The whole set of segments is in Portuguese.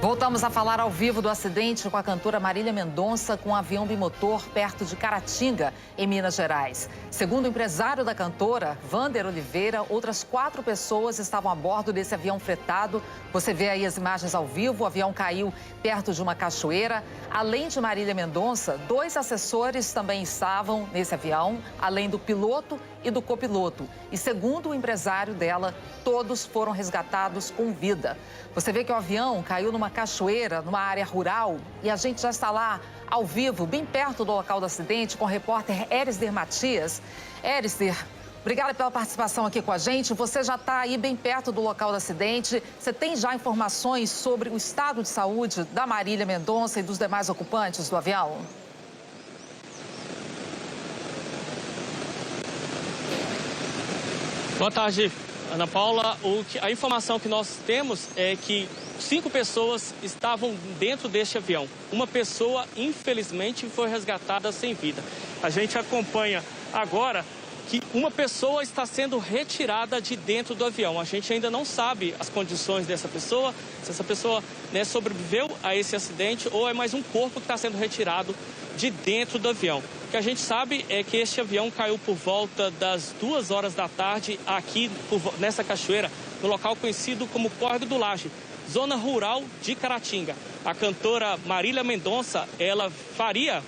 Voltamos a falar ao vivo do acidente com a cantora Marília Mendonça com um avião bimotor perto de Caratinga, em Minas Gerais. Segundo o empresário da cantora, Vander Oliveira, outras 4 pessoas estavam a bordo desse avião fretado. Você vê aí as imagens ao vivo, o avião caiu perto de uma cachoeira. Além de Marília Mendonça, 2 assessores também estavam nesse avião, além do piloto e do copiloto. E segundo o empresário dela, todos foram resgatados com vida. Você vê que o avião caiu numa cachoeira, numa área rural, e a gente já está lá ao vivo, bem perto do local do acidente, com o repórter Erisder Matias. Erisder, obrigada pela participação aqui com a gente. Você já está aí bem perto do local do acidente. Você tem já informações sobre o estado de saúde da Marília Mendonça e dos demais ocupantes do avião? Boa tarde, Ana Paula. A informação que nós temos é que 5 pessoas estavam dentro deste avião. Uma pessoa, infelizmente, foi resgatada sem vida. A gente acompanha agora que uma pessoa está sendo retirada de dentro do avião. A gente ainda não sabe as condições dessa pessoa, se essa pessoa sobreviveu a esse acidente ou é mais um corpo que está sendo retirado de dentro do avião. O que a gente sabe é que este avião caiu por volta das 2 horas da tarde aqui nessa cachoeira, no local conhecido como Córrego do Laje, zona rural de Caratinga. A cantora Marília Mendonça, ela faria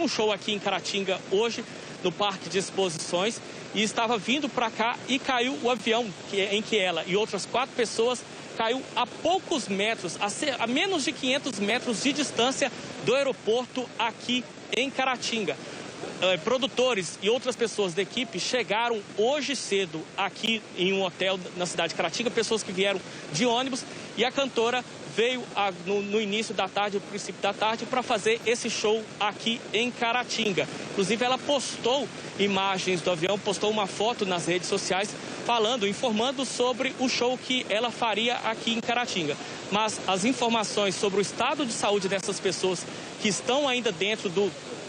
um show aqui em Caratinga hoje, no Parque de Exposições, e estava vindo para cá e caiu o avião em que ela e outras 4 pessoas caiu a poucos metros, a menos de 500 metros de distância do aeroporto aqui em Caratinga. Produtores e outras pessoas da equipe chegaram hoje cedo aqui em um hotel na cidade de Caratinga, pessoas que vieram de ônibus, e a cantora veio no início da tarde, no princípio da tarde, para fazer esse show aqui em Caratinga. Inclusive, ela postou imagens do avião, postou uma foto nas redes sociais, informando sobre o show que ela faria aqui em Caratinga. Mas as informações sobre o estado de saúde dessas pessoas que estão ainda dentro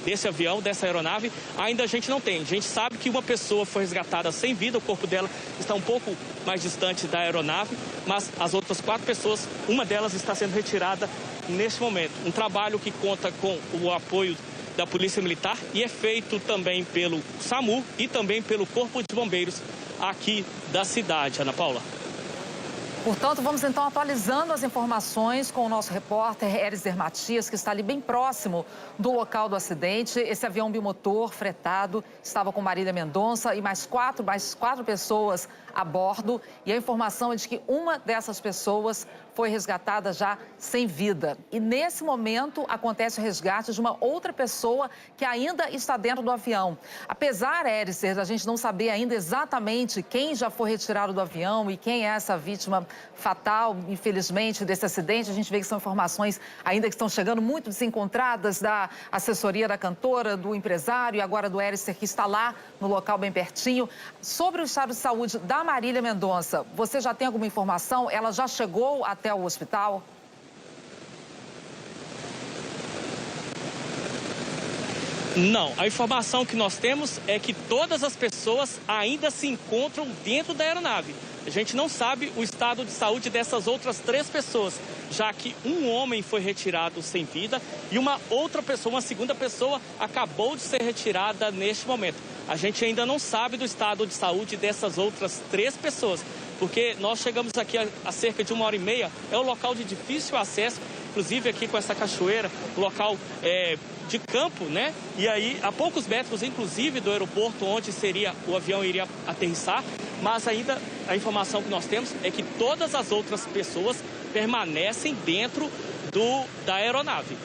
desse avião, dessa aeronave, ainda a gente não tem. A gente sabe que uma pessoa foi resgatada sem vida, o corpo dela está um pouco mais distante da aeronave, mas as outras 4 pessoas, uma delas está sendo retirada neste momento. Um trabalho que conta com o apoio da Polícia Militar e é feito também pelo SAMU e também pelo Corpo de Bombeiros aqui da cidade. Ana Paula. Portanto, vamos então atualizando as informações com o nosso repórter Erisder Matias, que está ali bem próximo do local do acidente. Esse avião bimotor fretado estava com Marília Mendonça e mais quatro pessoas a bordo. E a informação é de que uma dessas pessoas foi resgatada já sem vida. E nesse momento acontece o resgate de uma outra pessoa que ainda está dentro do avião. Apesar, Erisder, da gente não saber ainda exatamente quem já foi retirado do avião e quem é essa vítima fatal, infelizmente, desse acidente, a gente vê que são informações ainda que estão chegando muito desencontradas da assessoria da cantora, do empresário e agora do Erisder, que está lá no local bem pertinho. Sobre o estado de saúde da Marília Mendonça, você já tem alguma informação? Ela já chegou até o hospital? Não, a informação que nós temos é que todas as pessoas ainda se encontram dentro da aeronave. A gente não sabe o estado de saúde dessas outras 3 pessoas, já que um homem foi retirado sem vida e uma outra pessoa, uma segunda pessoa, acabou de ser retirada neste momento. A gente ainda não sabe do estado de saúde dessas outras 3 pessoas, porque nós chegamos aqui há cerca de 1h30, é um local de difícil acesso, inclusive aqui com essa cachoeira, local de campo, né? E aí, a poucos metros, inclusive, do aeroporto onde o avião iria aterrissar, mas ainda a informação que nós temos é que todas as outras pessoas permanecem dentro da aeronave.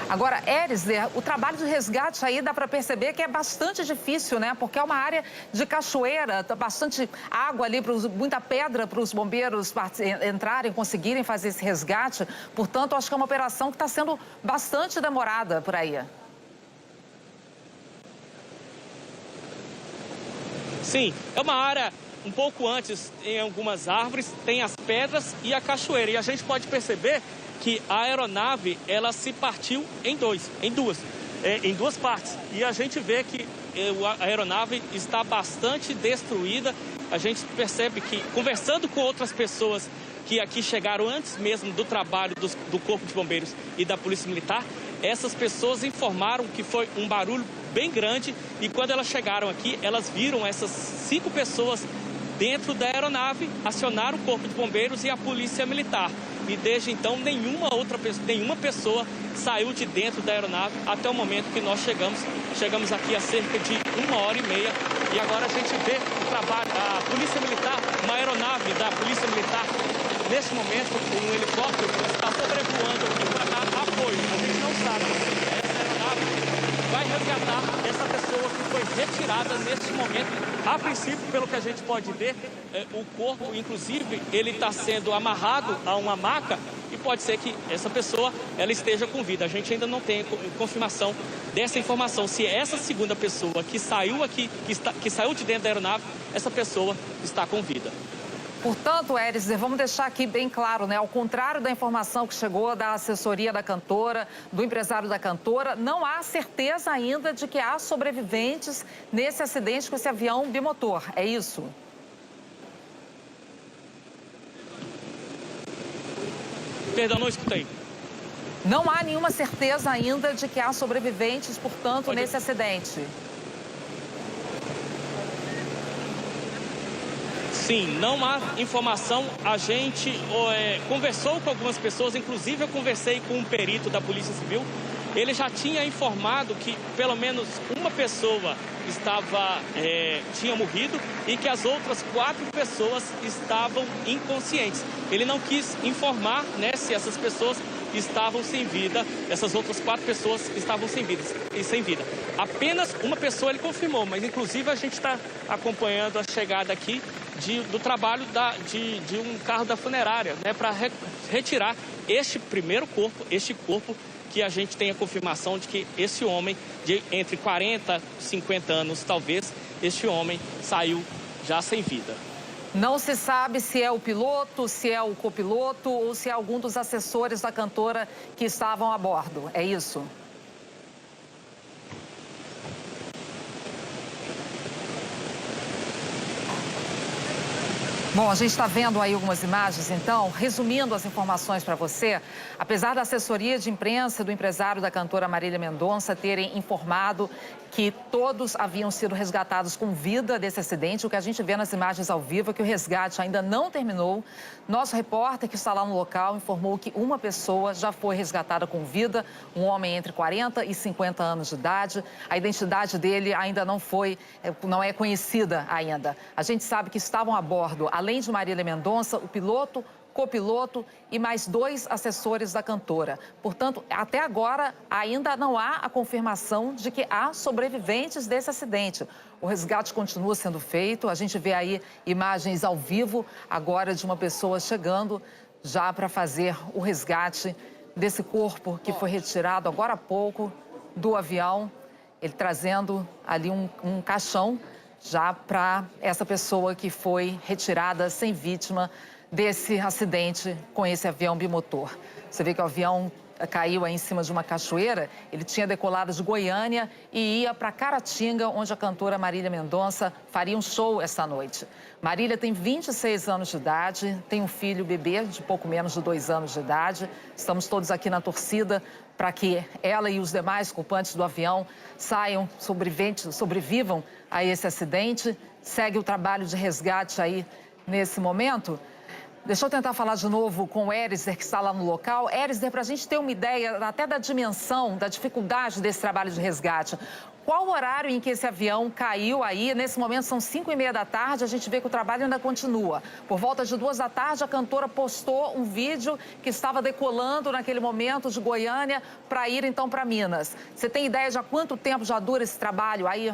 Agora, Erisder, o trabalho de resgate aí dá para perceber que é bastante difícil, né? Porque é uma área de cachoeira, bastante água ali, muita pedra para os bombeiros entrarem, conseguirem fazer esse resgate. Portanto, acho que é uma operação que está sendo bastante demorada por aí. Sim, é uma área um pouco antes, em algumas árvores, tem as pedras e a cachoeira. E a gente pode perceber que a aeronave, ela se partiu em duas partes. E a gente vê que a aeronave está bastante destruída. A gente percebe que, conversando com outras pessoas que aqui chegaram antes mesmo do trabalho do Corpo de Bombeiros e da Polícia Militar, essas pessoas informaram que foi um barulho bem grande e quando elas chegaram aqui, elas viram essas 5 pessoas dentro da aeronave, acionaram o Corpo de Bombeiros e a Polícia Militar. E desde então, nenhuma pessoa saiu de dentro da aeronave até o momento que nós chegamos aqui há cerca de 1h30. E agora a gente vê o trabalho, a Polícia Militar, uma aeronave da Polícia Militar, neste momento, um helicóptero está sobrevoando aqui para dar apoio. A gente não sabe se essa aeronave vai resgatar essa pessoa que foi retirada neste momento. A princípio, pelo que a gente pode ver, o corpo, inclusive, ele está sendo amarrado a uma maca e pode ser que essa pessoa ela esteja com vida. A gente ainda não tem confirmação dessa informação. Se essa segunda pessoa que saiu aqui, que saiu de dentro da aeronave, essa pessoa está com vida. Portanto, Erisner, vamos deixar aqui bem claro, né? Ao contrário da informação que chegou da assessoria da cantora, do empresário da cantora, não há certeza ainda de que há sobreviventes nesse acidente com esse avião bimotor. É isso? Perdão, não escutei. Não há nenhuma certeza ainda de que há sobreviventes, portanto, nesse acidente. Sim, não há informação. A gente conversou com algumas pessoas, inclusive eu conversei com um perito da Polícia Civil. Ele já tinha informado que pelo menos uma pessoa tinha morrido e que as outras 4 pessoas estavam inconscientes. Ele não quis informar, né, se essas pessoas estavam sem vida, essas outras 4 pessoas estavam sem vida. Apenas uma pessoa ele confirmou, mas inclusive a gente está acompanhando a chegada aqui do trabalho de um carro da funerária, né, para retirar este corpo que a gente tem a confirmação de que esse homem, de entre 40 e 50 anos, talvez, este homem saiu já sem vida. Não se sabe se é o piloto, se é o copiloto ou se é algum dos assessores da cantora que estavam a bordo. É isso? Bom, a gente está vendo aí algumas imagens, então, resumindo as informações para você, apesar da assessoria de imprensa do empresário da cantora Marília Mendonça terem informado que todos haviam sido resgatados com vida desse acidente, o que a gente vê nas imagens ao vivo é que o resgate ainda não terminou. Nosso repórter que está lá no local informou que uma pessoa já foi resgatada com vida, um homem entre 40 e 50 anos de idade. A identidade dele ainda não é conhecida ainda. A gente sabe que estavam a bordo, além de Marília Mendonça, o piloto, copiloto e mais 2 assessores da cantora. Portanto, até agora ainda não há a confirmação de que há sobreviventes desse acidente. O resgate continua sendo feito. A gente vê aí imagens ao vivo agora de uma pessoa chegando já para fazer o resgate desse corpo que foi retirado agora há pouco do avião. Ele trazendo ali um caixão já para essa pessoa que foi retirada sem vítima desse acidente com esse avião bimotor. Você vê que o avião caiu aí em cima de uma cachoeira. Ele tinha decolado de Goiânia e ia para Caratinga, onde a cantora Marília Mendonça faria um show essa noite. Marília tem 26 anos de idade, tem um filho bebê de pouco menos de 2 anos de idade. Estamos todos aqui na torcida para que ela e os demais ocupantes do avião sobrevivam a esse acidente. Segue o trabalho de resgate aí nesse momento. Deixa eu tentar falar de novo com o Erisner, que está lá no local. Erisner, para a gente ter uma ideia até da dimensão, da dificuldade desse trabalho de resgate. Qual o horário em que esse avião caiu aí? Nesse momento são 5h30 da tarde, a gente vê que o trabalho ainda continua. Por volta de 2 da tarde, a cantora postou um vídeo que estava decolando naquele momento de Goiânia para ir então para Minas. Você tem ideia de há quanto tempo já dura esse trabalho aí?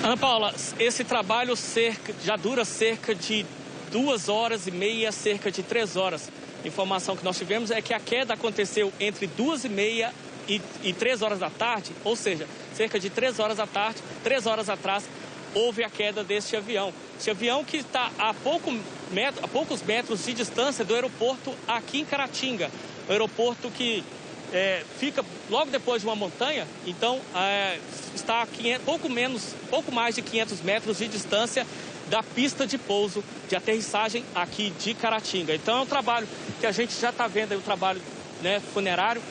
Ana Paula, esse trabalho já dura cerca de 2h30, cerca de 3 horas. A informação que nós tivemos é que a queda aconteceu entre 2h30 e 3 horas da tarde, ou seja, cerca de 3 horas da tarde, 3 horas atrás, houve a queda deste avião. Este avião que está a poucos metros de distância do aeroporto aqui em Caratinga. O aeroporto que fica logo depois de uma montanha, então está a pouco mais de 500 metros de distância da pista de pouso de aterrissagem aqui de Caratinga. Então é um trabalho que a gente já está vendo aí, o trabalho, né, funerário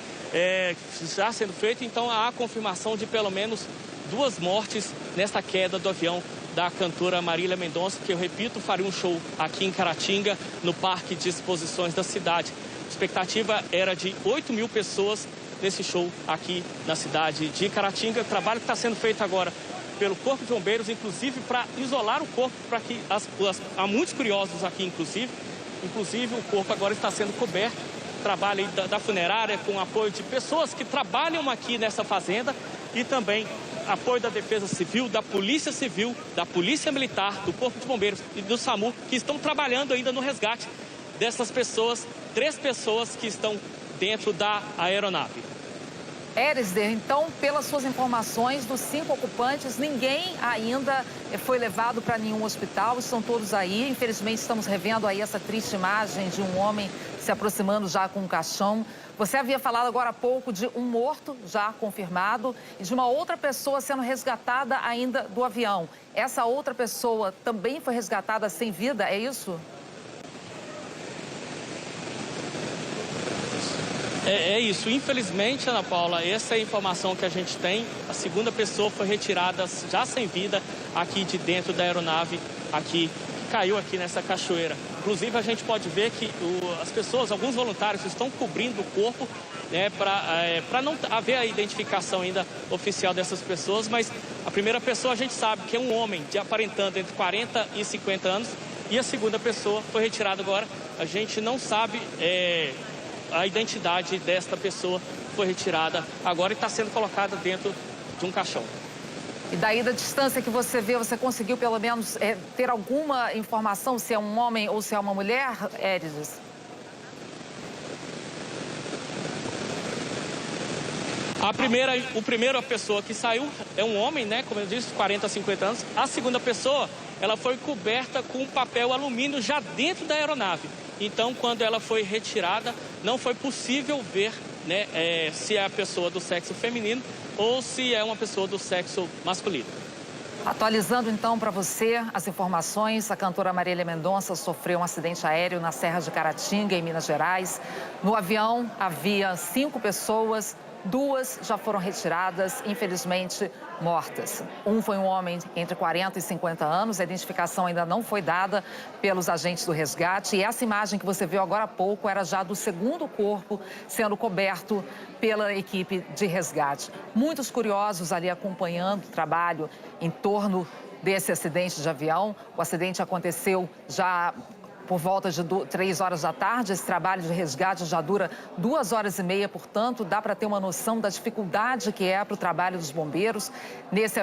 já sendo feito. Então há a confirmação de pelo menos 2 mortes nesta queda do avião da cantora Marília Mendonça, que eu repito, faria um show aqui em Caratinga, no Parque de Exposições da cidade. A expectativa era de 8.000 pessoas nesse show aqui na cidade de Caratinga. O trabalho que está sendo feito agora pelo Corpo de Bombeiros, inclusive para isolar o corpo, para que há muitos curiosos aqui, inclusive o corpo agora está sendo coberto. Trabalho aí da funerária com apoio de pessoas que trabalham aqui nessa fazenda e também apoio da Defesa Civil, da Polícia Civil, da Polícia Militar, do Corpo de Bombeiros e do SAMU, que estão trabalhando ainda no resgate dessas pessoas, 3 pessoas que estão dentro da aeronave. Erisder, então, pelas suas informações, dos 5 ocupantes, ninguém ainda foi levado para nenhum hospital, estão todos aí. Infelizmente, estamos revendo aí essa triste imagem de um homem se aproximando já com um caixão. Você havia falado agora há pouco de um morto já confirmado e de uma outra pessoa sendo resgatada ainda do avião. Essa outra pessoa também foi resgatada sem vida, é isso? É isso. Infelizmente, Ana Paula, essa é a informação que a gente tem. A segunda pessoa foi retirada já sem vida aqui de dentro da aeronave, que caiu aqui nessa cachoeira. Inclusive, a gente pode ver que as pessoas, alguns voluntários, estão cobrindo o corpo, né, para não haver a identificação ainda oficial dessas pessoas, mas a primeira pessoa a gente sabe que é um homem aparentando entre 40 e 50 anos e a segunda pessoa foi retirada agora. A gente não sabe a identidade desta pessoa, foi retirada agora e está sendo colocada dentro de um caixão. E daí, da distância que você vê, você conseguiu pelo menos ter alguma informação se é um homem ou se é uma mulher, Erisder? A primeira pessoa que saiu é um homem, né, como eu disse, 40 a 50 anos. A segunda pessoa, ela foi coberta com papel alumínio já dentro da aeronave. Então, quando ela foi retirada, não foi possível ver, né, se é a pessoa do sexo feminino ou se é uma pessoa do sexo masculino. Atualizando então para você as informações, a cantora Marília Mendonça sofreu um acidente aéreo na Serra de Caratinga, em Minas Gerais. No avião havia 5 pessoas, 2 já foram retiradas, infelizmente mortas. Um foi um homem entre 40 e 50 anos, a identificação ainda não foi dada pelos agentes do resgate. E essa imagem que você viu agora há pouco era já do segundo corpo sendo coberto pela equipe de resgate. Muitos curiosos ali acompanhando o trabalho em torno desse acidente de avião. O acidente aconteceu já por volta de 3 horas da tarde. Esse trabalho de resgate já dura 2 horas e meia, portanto, dá para ter uma noção da dificuldade que é para o trabalho dos bombeiros nesse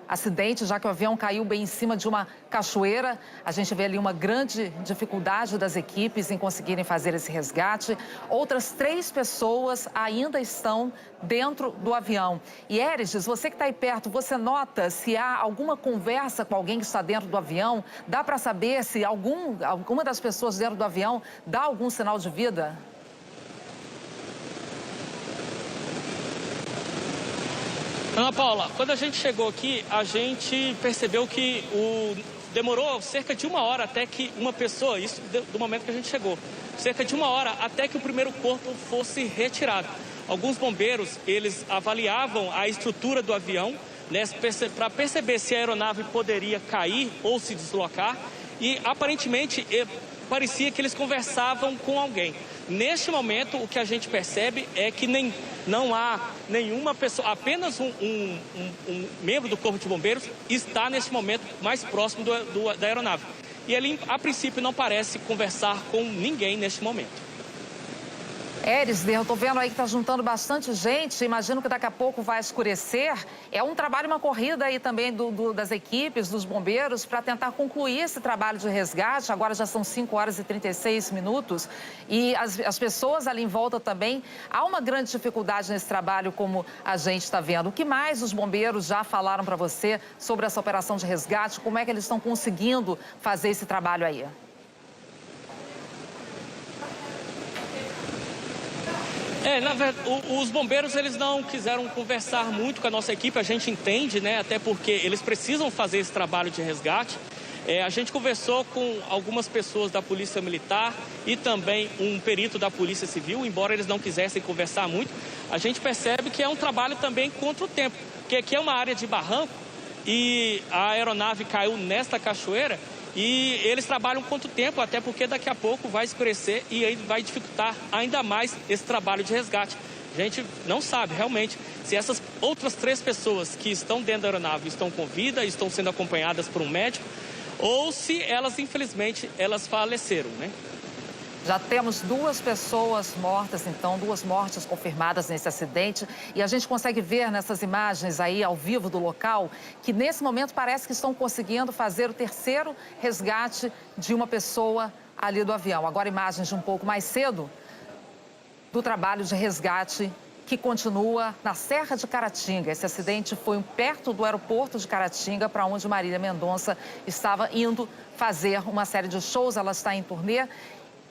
acidente, já que o avião caiu bem em cima de uma cachoeira. A gente vê ali uma grande dificuldade das equipes em conseguirem fazer esse resgate. Outras 3 pessoas ainda estão dentro do avião. E, Erisder, você que está aí perto, você nota se há alguma conversa com alguém que está dentro do avião? Dá para saber se alguma das pessoas dentro do avião dá algum sinal de vida? Ana Paula, quando a gente chegou aqui, a gente percebeu que demorou cerca de 1 hora até que uma pessoa, isso do momento que a gente chegou, cerca de 1 hora até que o primeiro corpo fosse retirado. Alguns bombeiros, eles avaliavam a estrutura do avião, né, para perceber se a aeronave poderia cair ou se deslocar e aparentemente parecia que eles conversavam com alguém. Neste momento, o que a gente percebe é que não há nenhuma pessoa, apenas um membro do Corpo de Bombeiros está neste momento mais próximo da aeronave. E ele, a princípio, não parece conversar com ninguém neste momento. Erisder, eu estou vendo aí que está juntando bastante gente, imagino que daqui a pouco vai escurecer. É um trabalho, uma corrida aí também das equipes, dos bombeiros, para tentar concluir esse trabalho de resgate. Agora já são 5 horas e 36 minutos e as pessoas ali em volta também. Há uma grande dificuldade nesse trabalho, como a gente está vendo. O que mais os bombeiros já falaram para você sobre essa operação de resgate? Como é que eles estão conseguindo fazer esse trabalho aí? Na verdade, os bombeiros, eles não quiseram conversar muito com a nossa equipe, a gente entende, né? Até porque eles precisam fazer esse trabalho de resgate. A gente conversou com algumas pessoas da Polícia Militar e também um perito da Polícia Civil, embora eles não quisessem conversar muito. A gente percebe que é um trabalho também contra o tempo, porque aqui é uma área de barranco e a aeronave caiu nesta cachoeira e eles trabalham contra o tempo, até porque daqui a pouco vai escurecer e aí vai dificultar ainda mais esse trabalho de resgate. A gente não sabe realmente se essas outras 3 pessoas que estão dentro da aeronave estão com vida, estão sendo acompanhadas por um médico, ou se elas, infelizmente, elas faleceram, né? Já temos 2 pessoas mortas, então, 2 mortes confirmadas nesse acidente. E a gente consegue ver nessas imagens aí, ao vivo do local, que nesse momento parece que estão conseguindo fazer o 3º resgate de uma pessoa ali do avião. Agora, imagens de um pouco mais cedo do trabalho de resgate que continua na Serra de Caratinga. Esse acidente foi perto do aeroporto de Caratinga, para onde Marília Mendonça estava indo fazer uma série de shows. Ela está em turnê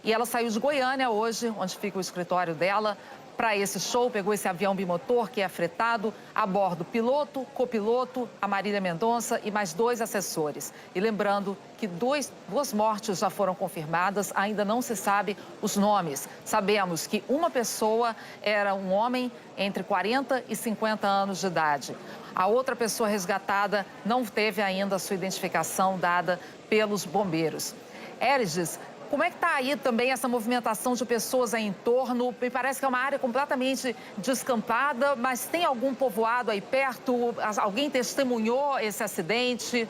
e ela saiu de Goiânia hoje, onde fica o escritório dela, para esse show. Pegou esse avião bimotor que é fretado, a bordo piloto, copiloto, a Marília Mendonça e mais 2 assessores. E lembrando que 2 mortes já foram confirmadas, ainda não se sabe os nomes. Sabemos que uma pessoa era um homem entre 40 e 50 anos de idade. A outra pessoa resgatada não teve ainda a sua identificação dada pelos bombeiros. Érides, como é que está aí também essa movimentação de pessoas aí em torno? Me parece que é uma área completamente descampada, mas tem algum povoado aí perto? Alguém testemunhou esse acidente?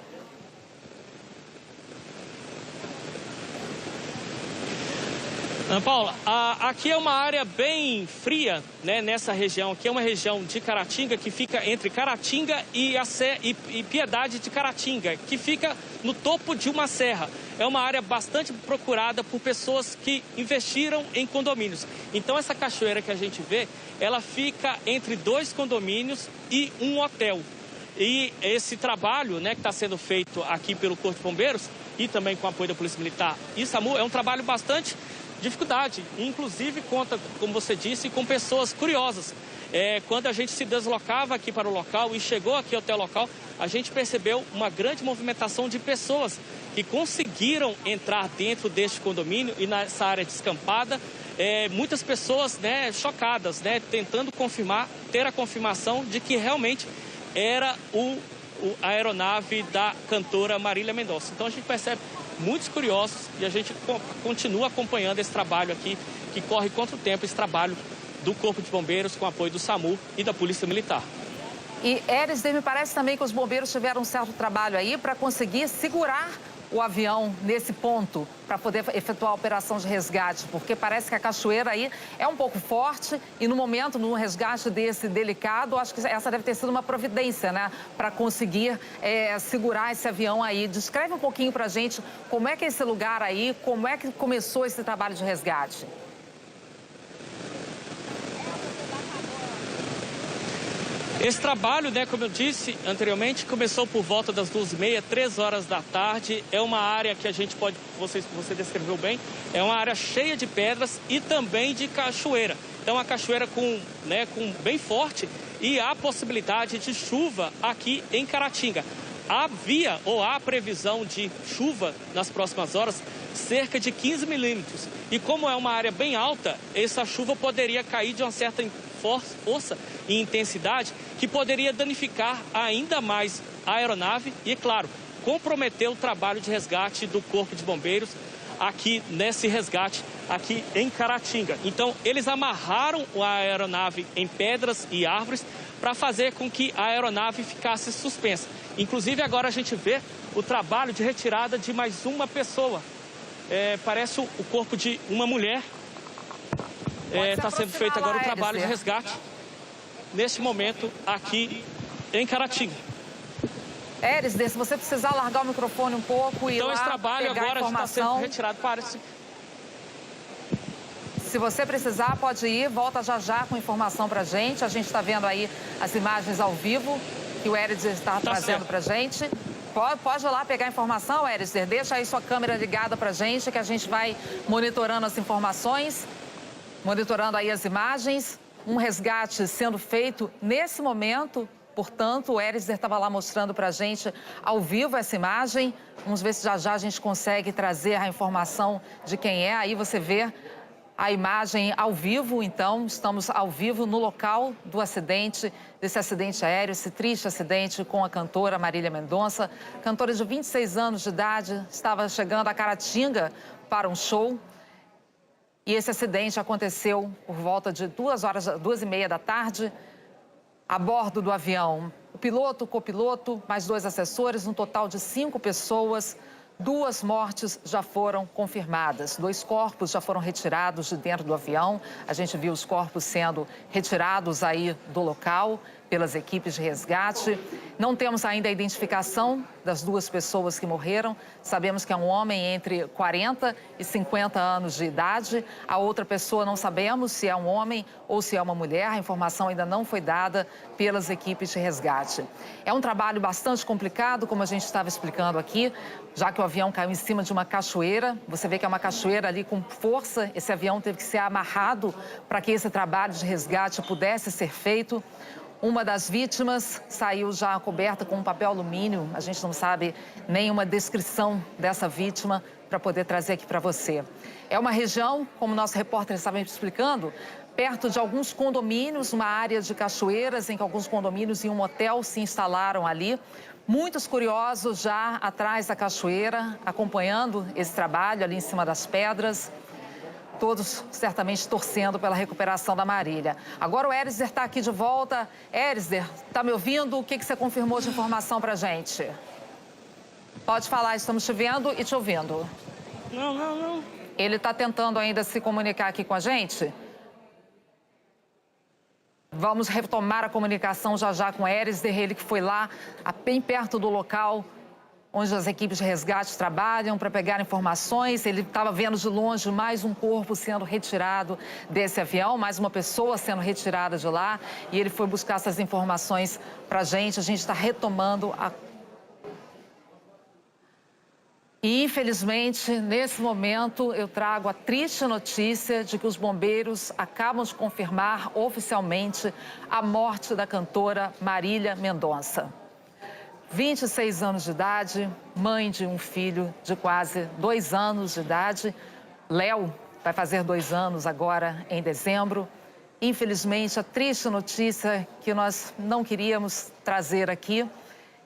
Ana Paula, aqui é uma área bem fria, né, nessa região. Aqui é uma região de Caratinga que fica entre Caratinga e Piedade de Caratinga, que fica no topo de uma serra. É uma área bastante procurada por pessoas que investiram em condomínios. Então, essa cachoeira que a gente vê, ela fica entre 2 condomínios e um hotel. E esse trabalho, né, que está sendo feito aqui pelo Corpo de Bombeiros e também com o apoio da Polícia Militar e SAMU, é um trabalho bastante dificuldade, inclusive conta, como você disse, com pessoas curiosas. Quando a gente se deslocava aqui para o local e chegou aqui até o local, a gente percebeu uma grande movimentação de pessoas que conseguiram entrar dentro deste condomínio e nessa área descampada. Muitas pessoas, né, chocadas, né, tentando ter a confirmação de que realmente era a aeronave da cantora Marília Mendonça. Então a gente percebe muitos curiosos e a gente continua acompanhando esse trabalho aqui, que corre contra o tempo, esse trabalho do Corpo de Bombeiros com apoio do SAMU e da Polícia Militar. E, Érides, me parece também que os bombeiros tiveram um certo trabalho aí para conseguir segurar o avião nesse ponto, para poder efetuar a operação de resgate, porque parece que a cachoeira aí é um pouco forte e no momento, num resgate desse delicado, acho que essa deve ter sido uma providência, né, para conseguir segurar esse avião aí. Descreve um pouquinho para a gente como é que é esse lugar aí, como é que começou esse trabalho de resgate. Esse trabalho, né, como eu disse anteriormente, começou por volta das 2h30, 3 horas da tarde. É uma área que a gente pode, você descreveu bem, é uma área cheia de pedras e também de cachoeira. Então, a cachoeira com bem forte e há possibilidade de chuva aqui em Caratinga. Havia ou há previsão de chuva nas próximas horas, cerca de 15 milímetros. E como é uma área bem alta, essa chuva poderia cair de uma certa força e intensidade que poderia danificar ainda mais a aeronave e, claro, comprometer o trabalho de resgate do Corpo de Bombeiros aqui nesse resgate aqui em Caratinga. Então, eles amarraram a aeronave em pedras e árvores para fazer com que a aeronave ficasse suspensa. Inclusive, agora a gente vê o trabalho de retirada de mais uma pessoa. Parece o corpo de uma mulher. Está sendo feito agora o trabalho de resgate neste momento aqui em Caratinga. Érides, se você precisar largar o microfone um pouco e então, lá esse trabalho pegar agora está sendo retirado para esse... Se você precisar, pode ir, volta já com informação para a gente. A gente está vendo aí as imagens ao vivo que o Érides está trazendo para a gente. Pode ir lá pegar informação, Érides. Deixa aí sua câmera ligada para a gente, que a gente vai monitorando as informações. Monitorando aí as imagens, um resgate sendo feito nesse momento. Portanto, o Erisder estava lá mostrando para a gente ao vivo essa imagem. Vamos ver se já a gente consegue trazer a informação de quem é. Aí você vê a imagem ao vivo. Então, estamos ao vivo no local do acidente, desse acidente aéreo, esse triste acidente com a cantora Marília Mendonça. Cantora de 26 anos de idade, estava chegando a Caratinga para um show. E esse acidente aconteceu por volta de 2h30 da tarde. A bordo do avião, o piloto, o copiloto, mais 2 assessores, um total de 5 pessoas. 2 mortes já foram confirmadas. 2 corpos já foram retirados de dentro do avião. A gente viu os corpos sendo retirados aí do local pelas equipes de resgate. Não temos ainda a identificação das 2 pessoas que morreram. Sabemos que é um homem entre 40 e 50 anos de idade. A outra pessoa não sabemos se é um homem ou se é uma mulher. A informação ainda não foi dada pelas equipes de resgate. É um trabalho bastante complicado, como a gente estava explicando aqui, já que o avião caiu em cima de uma cachoeira. Você vê que é uma cachoeira ali com força. Esse avião teve que ser amarrado para que esse trabalho de resgate pudesse ser feito. Uma das vítimas saiu já coberta com um papel alumínio. A gente não sabe nenhuma descrição dessa vítima para poder trazer aqui para você. É uma região, como o nosso repórter estava explicando, perto de alguns condomínios, uma área de cachoeiras em que alguns condomínios e um hotel se instalaram ali. Muitos curiosos já atrás da cachoeira, acompanhando esse trabalho ali em cima das pedras. Todos certamente torcendo pela recuperação da Marília. Agora o Erisder está aqui de volta. Erisder, está me ouvindo? O que você confirmou de informação para a gente? Pode falar, estamos te vendo e te ouvindo. Não. Ele está tentando ainda se comunicar aqui com a gente? Vamos retomar a comunicação já com o Erisder, ele que foi lá, bem perto do local onde as equipes de resgate trabalham para pegar informações. Ele estava vendo de longe mais um corpo sendo retirado desse avião, mais uma pessoa sendo retirada de lá. E ele foi buscar essas informações para a gente. A gente está retomando a... E, infelizmente, nesse momento, eu trago a triste notícia de que os bombeiros acabam de confirmar oficialmente a morte da cantora Marília Mendonça. 26 anos de idade, mãe de um filho de quase 2 anos de idade. Léo vai fazer 2 anos agora em dezembro. Infelizmente, a triste notícia que nós não queríamos trazer aqui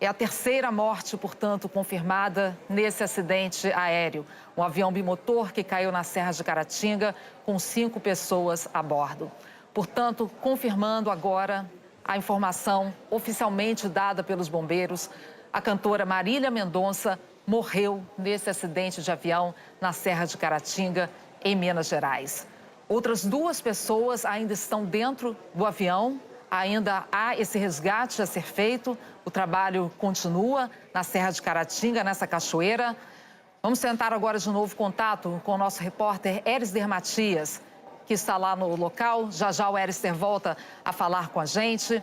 é a 3ª morte, portanto, confirmada nesse acidente aéreo. Um avião bimotor que caiu na Serra de Caratinga com 5 pessoas a bordo. Portanto, confirmando agora a informação oficialmente dada pelos bombeiros, a cantora Marília Mendonça morreu nesse acidente de avião na Serra de Caratinga, em Minas Gerais. Outras 2 pessoas ainda estão dentro do avião, ainda há esse resgate a ser feito, o trabalho continua na Serra de Caratinga, nessa cachoeira. Vamos tentar agora de novo contato com o nosso repórter Erisder Matias, que está lá no local. Já o Erisder volta a falar com a gente.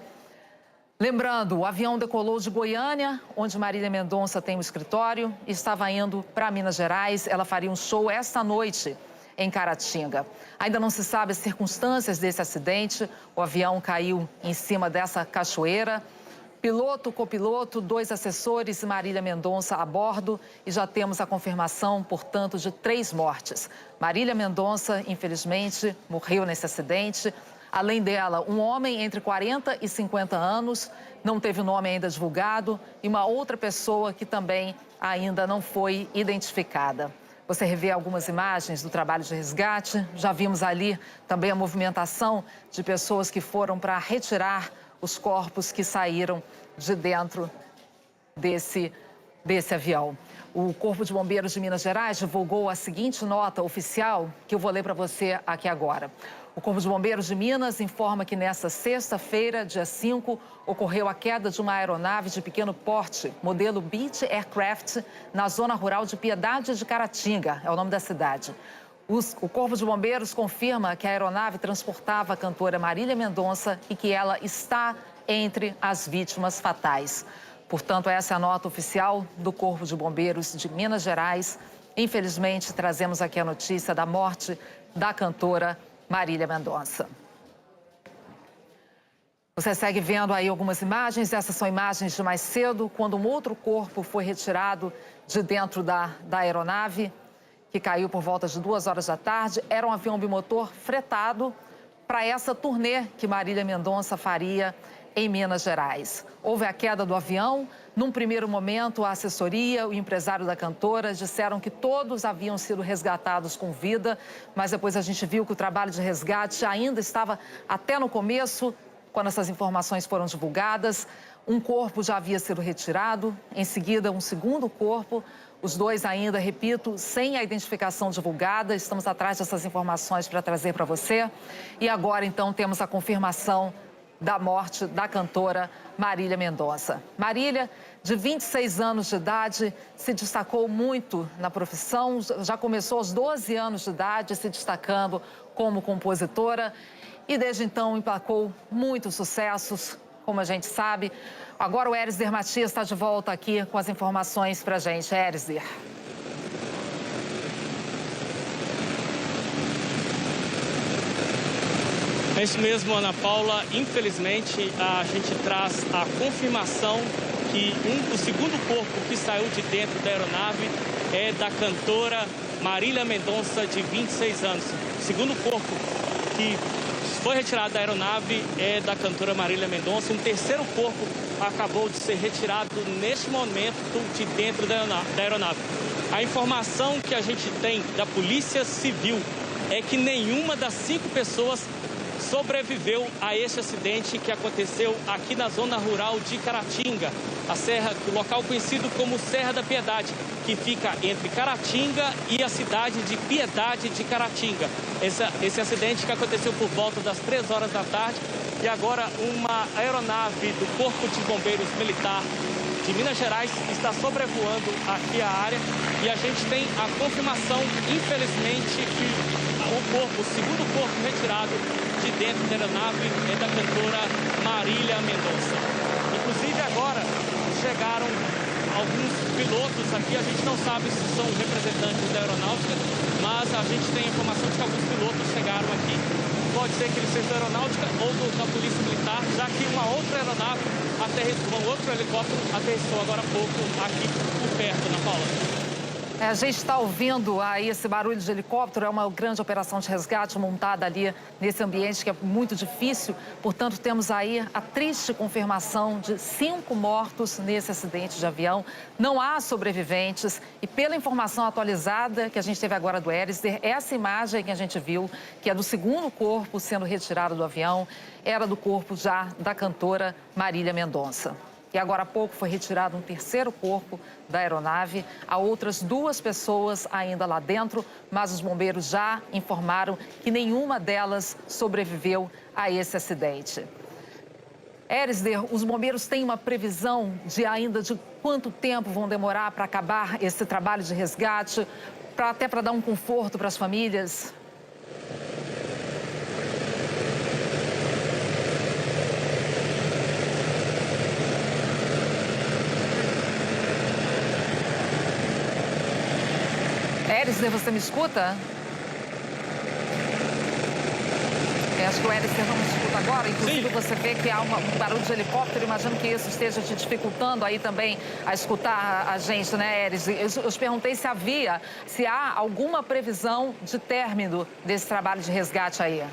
Lembrando, o avião decolou de Goiânia, onde Marília Mendonça tem um escritório, e estava indo para Minas Gerais. Ela faria um show esta noite em Caratinga. Ainda não se sabe as circunstâncias desse acidente. O avião caiu em cima dessa cachoeira. Piloto, copiloto, 2 assessores e Marília Mendonça a bordo. E já temos a confirmação, portanto, de 3 mortes. Marília Mendonça, infelizmente, morreu nesse acidente. Além dela, um homem entre 40 e 50 anos, não teve o nome ainda divulgado. E uma outra pessoa que também ainda não foi identificada. Você revê algumas imagens do trabalho de resgate. Já vimos ali também a movimentação de pessoas que foram para retirar os corpos que saíram de dentro desse avião. O Corpo de Bombeiros de Minas Gerais divulgou a seguinte nota oficial, que eu vou ler para você aqui agora. O Corpo de Bombeiros de Minas informa que nesta sexta-feira, dia 5, ocorreu a queda de uma aeronave de pequeno porte, modelo Beech Aircraft, na zona rural de Piedade de Caratinga, é o nome da cidade. O Corpo de Bombeiros confirma que a aeronave transportava a cantora Marília Mendonça e que ela está entre as vítimas fatais. Portanto, essa é a nota oficial do Corpo de Bombeiros de Minas Gerais. Infelizmente, trazemos aqui a notícia da morte da cantora Marília Mendonça. Você segue vendo aí algumas imagens. Essas são imagens de mais cedo, quando um outro corpo foi retirado de dentro da aeronave, que caiu por volta de 2 horas da tarde. Era um avião bimotor fretado para essa turnê que Marília Mendonça faria em Minas Gerais. Houve a queda do avião. Num primeiro momento, a assessoria, o empresário da cantora disseram que todos haviam sido resgatados com vida, mas depois a gente viu que o trabalho de resgate ainda estava até no começo, quando essas informações foram divulgadas. Um corpo já havia sido retirado, em seguida um segundo corpo, os dois ainda, repito, sem a identificação divulgada. Estamos atrás dessas informações para trazer para você. E agora, então, temos a confirmação da morte da cantora Marília Mendonça. Marília, de 26 anos de idade, se destacou muito na profissão, já começou aos 12 anos de idade se destacando como compositora e desde então emplacou muitos sucessos, como a gente sabe. Agora o Erisder Matias está de volta aqui com as informações para a gente. Erisder. É isso mesmo, Ana Paula. Infelizmente, a gente traz a confirmação que o segundo corpo que saiu de dentro da aeronave é da cantora Marília Mendonça, de 26 anos. O segundo corpo que foi retirado da aeronave é da cantora Marília Mendonça. Um terceiro corpo acabou de ser retirado neste momento de dentro da aeronave. A informação que a gente tem da Polícia Civil é que nenhuma das 5 pessoas sobreviveu a esse acidente que aconteceu aqui na zona rural de Caratinga, o local conhecido como Serra da Piedade, que fica entre Caratinga e a cidade de Piedade de Caratinga. Esse acidente que aconteceu por volta das 3 horas da tarde, e agora uma aeronave do Corpo de Bombeiros Militar de Minas Gerais está sobrevoando aqui a área, e a gente tem a confirmação, infelizmente, que o segundo corpo retirado de dentro da aeronave é da cantora Marília Mendonça. Inclusive agora chegaram alguns pilotos aqui, a gente não sabe se são representantes da aeronáutica, mas a gente tem a informação de que alguns pilotos chegaram aqui. Pode ser que eles sejam da aeronáutica ou da Polícia Militar, já que uma outra aeronave um outro helicóptero aterrissou agora há pouco aqui por perto, Ana Paula. A gente está ouvindo aí esse barulho de helicóptero. É uma grande operação de resgate montada ali nesse ambiente que é muito difícil. Portanto, temos aí a triste confirmação de 5 mortos nesse acidente de avião. Não há sobreviventes. E pela informação atualizada que a gente teve agora do Erisder, essa imagem que a gente viu, que é do segundo corpo sendo retirado do avião, era do corpo já da cantora Marília Mendonça. E agora há pouco foi retirado um terceiro corpo da aeronave. Há outras 2 pessoas ainda lá dentro, mas os bombeiros já informaram que nenhuma delas sobreviveu a esse acidente. Erisder, os bombeiros têm uma previsão de quanto tempo vão demorar para acabar esse trabalho de resgate, até para dar um conforto para as famílias? Erisder, você me escuta? Acho que o Erisder não me escuta agora. Inclusive, você vê que há um barulho de helicóptero. Imagino que isso esteja te dificultando aí também a escutar a gente, né, Erisder? Eu te perguntei se há alguma previsão de término desse trabalho de resgate aí.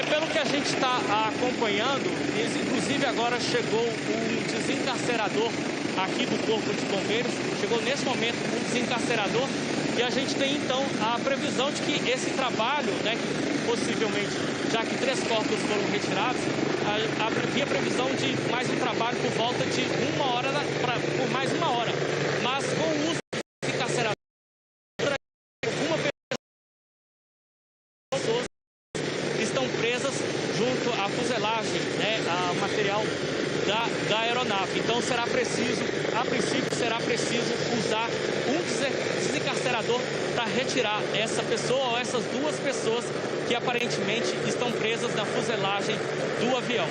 Pelo que a gente está acompanhando, inclusive agora chegou um desencarcerador aqui do Corpo de Bombeiros, chegou nesse momento um desencarcerador, e a gente tem então a previsão de que esse trabalho, né, que possivelmente, já que 3 corpos foram retirados, havia previsão de mais um trabalho por volta de 1 hora, por mais 1 hora. Mas com o uso do desencarcerador, pessoas estão presas junto à fuselagem, né, ao material da aeronave. Então será preciso, a princípio, será preciso usar um desencarcerador para retirar essa pessoa ou essas 2 pessoas que aparentemente estão presas na fuselagem do avião.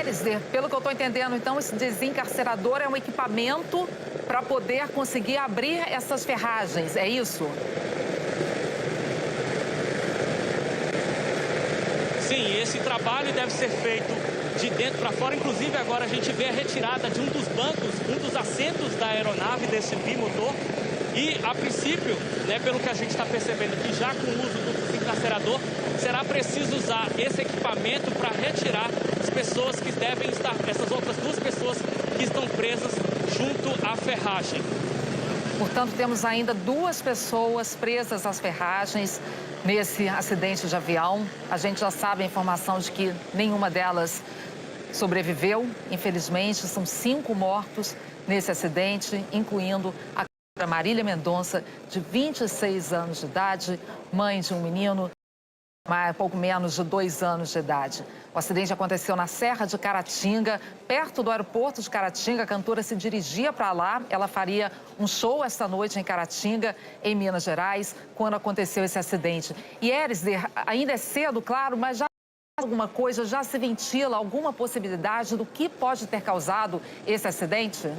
Erisder, pelo que eu estou entendendo, então, esse desencarcerador é um equipamento para poder conseguir abrir essas ferragens, é isso? Sim, esse trabalho deve ser feito de dentro para fora. Inclusive, agora a gente vê a retirada de um dos bancos, um dos assentos da aeronave, desse bimotor. E, a princípio, né, pelo que a gente está percebendo aqui, já com o uso do desencarcerador, será preciso usar esse equipamento para retirar as pessoas que devem estar, essas outras duas pessoas que estão presas junto à ferragem. Portanto, temos ainda 2 pessoas presas às ferragens nesse acidente de avião. A gente já sabe a informação de que nenhuma delas sobreviveu. Infelizmente, são 5 mortos nesse acidente, incluindo a Marília Mendonça, de 26 anos de idade, mãe de um menino, pouco menos de 2 anos de idade. O acidente aconteceu na Serra de Caratinga, perto do aeroporto de Caratinga. A cantora se dirigia para lá. Ela faria um show esta noite em Caratinga, em Minas Gerais, quando aconteceu esse acidente. E, Erisder, ainda é cedo, claro, mas já alguma coisa, já se ventila alguma possibilidade do que pode ter causado esse acidente?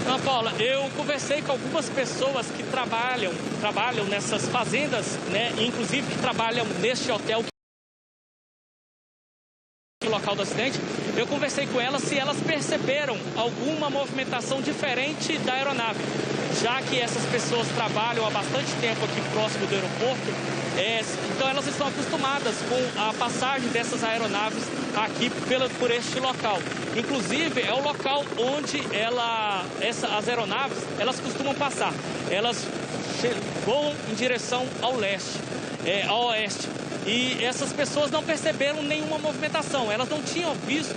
Ana Paula, eu conversei com algumas pessoas que trabalham nessas fazendas, né? Inclusive que trabalham neste hotel, no local do acidente. Eu conversei com elas se elas perceberam alguma movimentação diferente da aeronave, já que essas pessoas trabalham há bastante tempo aqui próximo do aeroporto. Então elas estão acostumadas com a passagem dessas aeronaves aqui por este local. Inclusive, é o local onde as aeronaves elas costumam passar. Elas voam em direção ao leste, ao oeste. E essas pessoas não perceberam nenhuma movimentação. Elas não tinham visto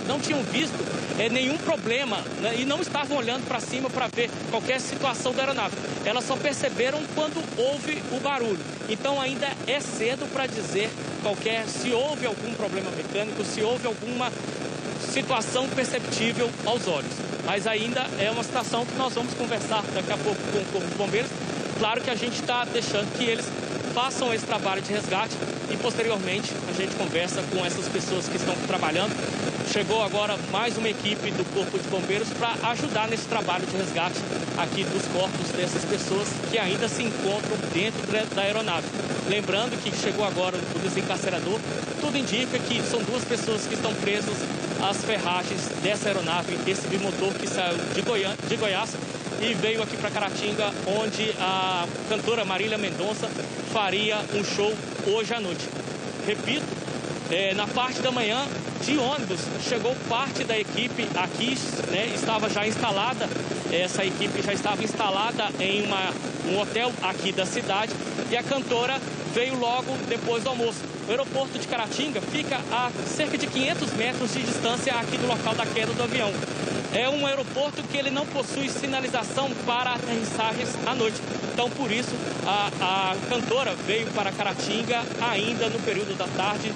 nenhum problema, né, e não estavam olhando para cima para ver qualquer situação da aeronave. Elas só perceberam quando houve o barulho. Então ainda é cedo para dizer se houve algum problema mecânico, se houve alguma situação perceptível aos olhos. Mas ainda é uma situação que nós vamos conversar daqui a pouco com o Corpo de Bombeiros. Claro que a gente está deixando que eles façam esse trabalho de resgate e, posteriormente, a gente conversa com essas pessoas que estão trabalhando. Chegou agora mais uma equipe do Corpo de Bombeiros para ajudar nesse trabalho de resgate aqui dos corpos dessas pessoas que ainda se encontram dentro da aeronave. Lembrando que chegou agora o desencarcerador, tudo indica que são 2 pessoas que estão presas às ferragens dessa aeronave, esse bimotor que saiu de Goiás e veio aqui para Caratinga, onde a cantora Marília Mendonça faria um show hoje à noite. Repito, na parte da manhã, de ônibus, chegou parte da equipe aqui, né, estava já instalada, essa equipe já estava instalada em um hotel aqui da cidade, e a cantora veio logo depois do almoço. O aeroporto de Caratinga fica a cerca de 500 metros de distância aqui do local da queda do avião. É um aeroporto que ele não possui sinalização para aterrissagens à noite. Então, por isso, a cantora veio para Caratinga ainda no período da tarde,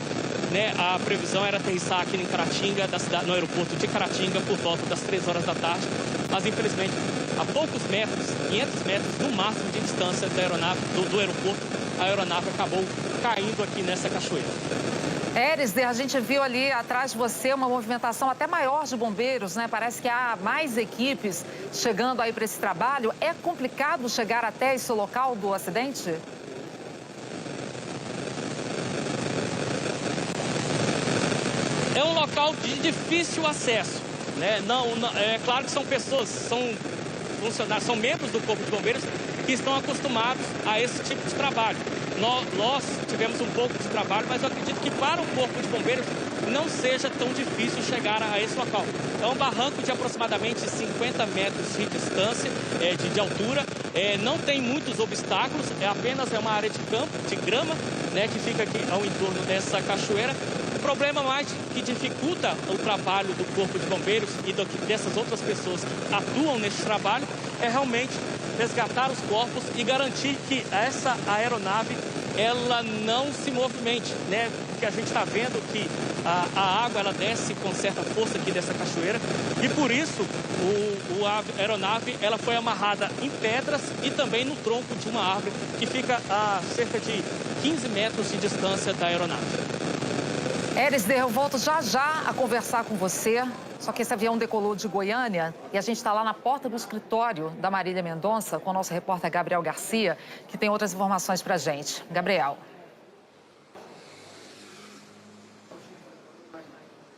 né? A previsão era aterrissar aqui em Caratinga, no aeroporto de Caratinga, por volta das 3 horas da tarde. Mas, infelizmente, a poucos metros, 500 metros no máximo de distância da aeronave, do aeroporto, a aeronave acabou caindo aqui nessa cachoeira. Erisder, a gente viu ali atrás de você uma movimentação até maior de bombeiros, né? Parece que há mais equipes chegando aí para esse trabalho. É complicado chegar até esse local do acidente? É um local de difícil acesso, né? É claro que são pessoas, são funcionários, são membros do Corpo de Bombeiros que estão acostumados a esse tipo de trabalho. Nós tivemos um pouco de trabalho, mas eu acredito que para o Corpo de Bombeiros não seja tão difícil chegar a esse local. É um barranco de aproximadamente 50 metros de distância, de altura. Não tem muitos obstáculos, apenas uma área de campo, de grama, né, que fica aqui ao entorno dessa cachoeira. O problema mais que dificulta o trabalho do Corpo de Bombeiros e dessas outras pessoas que atuam nesse trabalho é realmente resgatar os corpos e garantir que essa aeronave ela não se movimente, né? Porque a gente está vendo que a água ela desce com certa força aqui dessa cachoeira e por isso a aeronave ela foi amarrada em pedras e também no tronco de uma árvore que fica a cerca de 15 metros de distância da aeronave. Erisder, eu volto já a conversar com você. Só que esse avião decolou de Goiânia e a gente está lá na porta do escritório da Marília Mendonça com o nosso repórter Gabriel Garcia, que tem outras informações para a gente. Gabriel.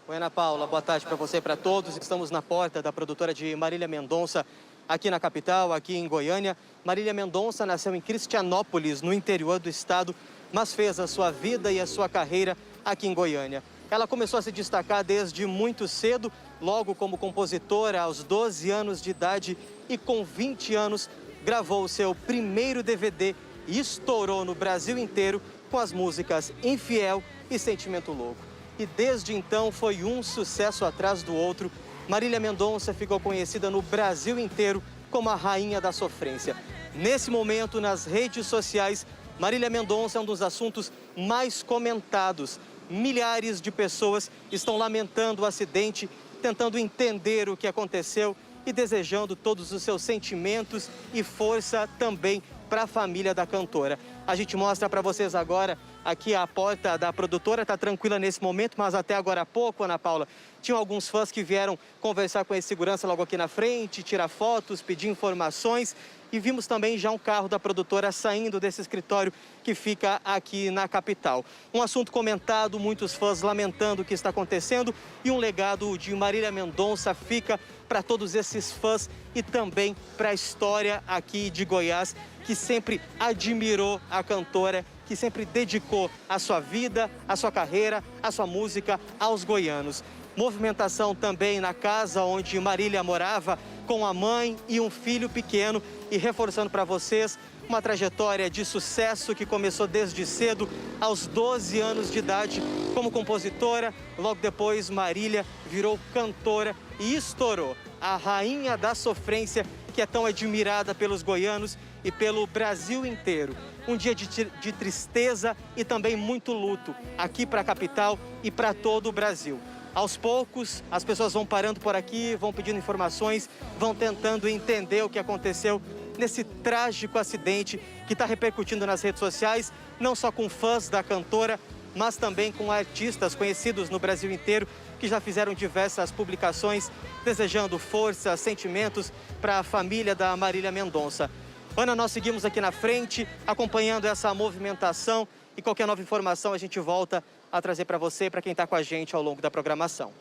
Oi, Ana Paula, boa tarde para você e para todos. Estamos na porta da produtora de Marília Mendonça, aqui na capital, aqui em Goiânia. Marília Mendonça nasceu em Cristianópolis, no interior do estado, mas fez a sua vida e a sua carreira aqui em Goiânia. Ela começou a se destacar desde muito cedo, logo como compositora aos 12 anos de idade e com 20 anos gravou o seu primeiro DVD e estourou no Brasil inteiro com as músicas Infiel e Sentimento Louco. E desde então foi um sucesso atrás do outro. Marília Mendonça ficou conhecida no Brasil inteiro como a rainha da sofrência. Nesse momento, nas redes sociais, Marília Mendonça é um dos assuntos mais comentados. Milhares de pessoas estão lamentando o acidente, tentando entender o que aconteceu e desejando todos os seus sentimentos e força também para a família da cantora. A gente mostra para vocês agora, aqui a porta da produtora está tranquila nesse momento, mas até agora há pouco, Ana Paula, tinham alguns fãs que vieram conversar com esse segurança logo aqui na frente, tirar fotos, pedir informações. E vimos também já um carro da produtora saindo desse escritório que fica aqui na capital. Um assunto comentado, muitos fãs lamentando o que está acontecendo e um legado de Marília Mendonça fica para todos esses fãs e também para a história aqui de Goiás, que sempre admirou a cantora, que sempre dedicou a sua vida, a sua carreira, a sua música aos goianos. Movimentação também na casa onde Marília morava, com a mãe e um filho pequeno, e reforçando para vocês uma trajetória de sucesso que começou desde cedo, aos 12 anos de idade, como compositora. Logo depois, Marília virou cantora e estourou, a rainha da sofrência, que é tão admirada pelos goianos e pelo Brasil inteiro. Um dia de tristeza e também muito luto aqui para a capital e para todo o Brasil. Aos poucos, as pessoas vão parando por aqui, vão pedindo informações, vão tentando entender o que aconteceu nesse trágico acidente que está repercutindo nas redes sociais, não só com fãs da cantora, mas também com artistas conhecidos no Brasil inteiro que já fizeram diversas publicações desejando força, sentimentos para a família da Marília Mendonça. Ana, nós seguimos aqui na frente, acompanhando essa movimentação e qualquer nova informação a gente volta a trazer para você e para quem está com a gente ao longo da programação.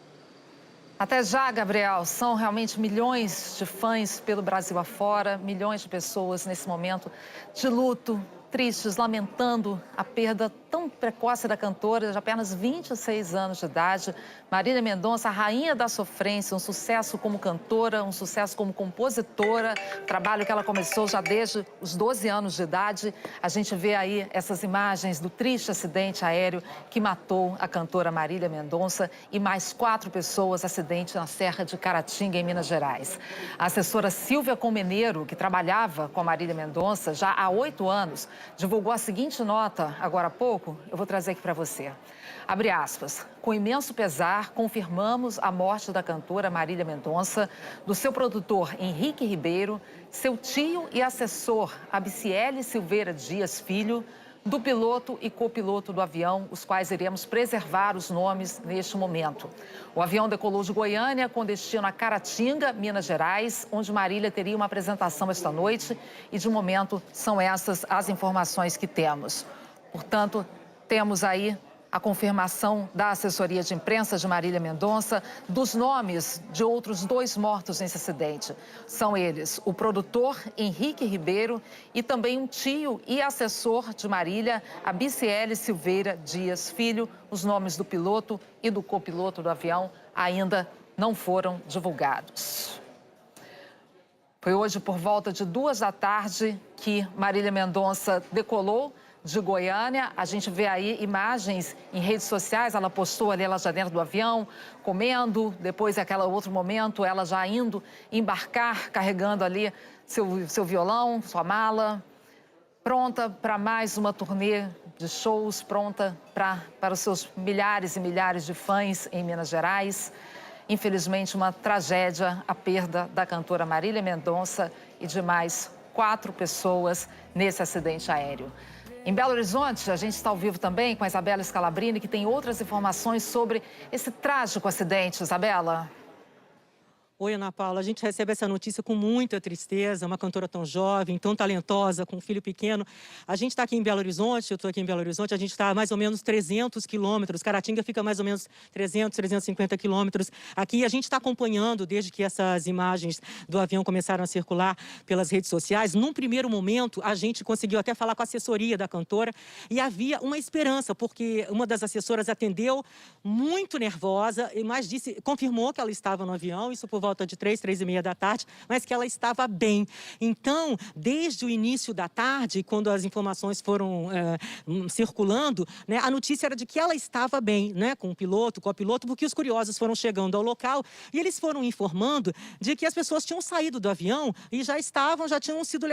Até já, Gabriel. São realmente milhões de fãs pelo Brasil afora, milhões de pessoas nesse momento de luto, tristes, lamentando a perda tão precoce da cantora, de apenas 26 anos de idade. Marília Mendonça, a rainha da sofrência, um sucesso como cantora, um sucesso como compositora, trabalho que ela começou já desde os 12 anos de idade. A gente vê aí essas imagens do triste acidente aéreo que matou a cantora Marília Mendonça e mais 4 pessoas, acidente na Serra de Caratinga, em Minas Gerais. A assessora Silvia Comeneiro, que trabalhava com a Marília Mendonça já há 8 anos, divulgou a seguinte nota agora há pouco. Eu vou trazer aqui para você. Abre aspas. Com imenso pesar, confirmamos a morte da cantora Marília Mendonça, do seu produtor Henrique Ribeiro, seu tio e assessor Abiciele Silveira Dias Filho, do piloto e copiloto do avião, os quais iremos preservar os nomes neste momento. O avião decolou de Goiânia com destino a Caratinga, Minas Gerais, onde Marília teria uma apresentação esta noite e, de momento, são essas as informações que temos. Portanto, temos aí a confirmação da assessoria de imprensa de Marília Mendonça dos nomes de outros 2 mortos nesse acidente. São eles o produtor Henrique Ribeiro e também um tio e assessor de Marília, Abiciele Silveira Dias Filho. Os nomes do piloto e do copiloto do avião ainda não foram divulgados. Foi hoje por volta de 2 da tarde que Marília Mendonça decolou de Goiânia. A gente vê aí imagens em redes sociais, ela postou ali, ela já dentro do avião, comendo, depois aquele outro momento, ela já indo embarcar, carregando ali seu violão, sua mala, pronta para mais uma turnê de shows, pronta para os seus milhares e milhares de fãs em Minas Gerais. Infelizmente, uma tragédia, a perda da cantora Marília Mendonça e de mais 4 pessoas nesse acidente aéreo. Em Belo Horizonte, a gente está ao vivo também com a Isabela Scalabrini, que tem outras informações sobre esse trágico acidente. Isabela. Oi, Ana Paula. A gente recebe essa notícia com muita tristeza. Uma cantora tão jovem, tão talentosa, com um filho pequeno. A gente está aqui em Belo Horizonte, eu estou aqui em Belo Horizonte, a gente está a mais ou menos 300 quilômetros. Caratinga fica mais ou menos 300, 350 quilômetros. Aqui a gente está acompanhando desde que essas imagens do avião começaram a circular pelas redes sociais. Num primeiro momento, a gente conseguiu até falar com a assessoria da cantora e havia uma esperança, porque uma das assessoras atendeu muito nervosa, mas confirmou que ela estava no avião, isso por volta de 3h30 da tarde, mas que ela estava bem. Então, desde o início da tarde, quando as informações foram circulando, né, a notícia era de que ela estava bem, né, com o piloto, copiloto, porque os curiosos foram chegando ao local e eles foram informando de que as pessoas tinham saído do avião e já tinham sido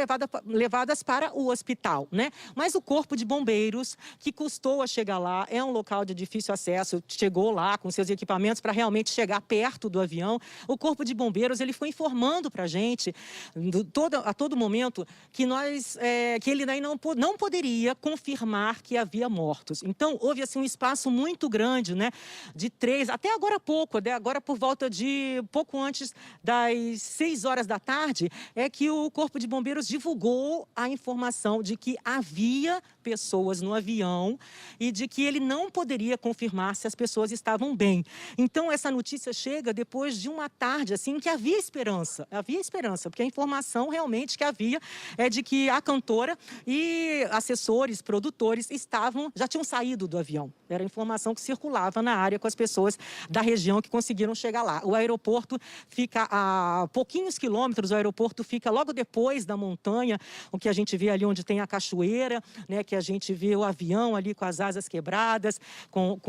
levadas para o hospital, né? Mas o Corpo de Bombeiros, que custou a chegar lá, é um local de difícil acesso, chegou lá com seus equipamentos para realmente chegar perto do avião. O Corpo de Bombeiros, ele foi informando para a gente a todo momento que ele daí não poderia confirmar que havia mortos. Então, houve assim um espaço muito grande, né, de 3, até agora há pouco, agora por volta de pouco antes das 6 horas da tarde, é que o Corpo de Bombeiros divulgou a informação de que havia pessoas no avião e de que ele não poderia confirmar se as pessoas estavam bem. Então, essa notícia chega depois de uma tarde, assim, que havia esperança, porque a informação realmente que havia é de que a cantora e assessores, produtores já tinham saído do avião. Era a informação que circulava na área com as pessoas da região que conseguiram chegar lá. O aeroporto fica a pouquinhos quilômetros, o aeroporto fica logo depois da montanha, o que a gente vê ali onde tem a cachoeira, né, que a gente vê o avião ali com as asas quebradas, com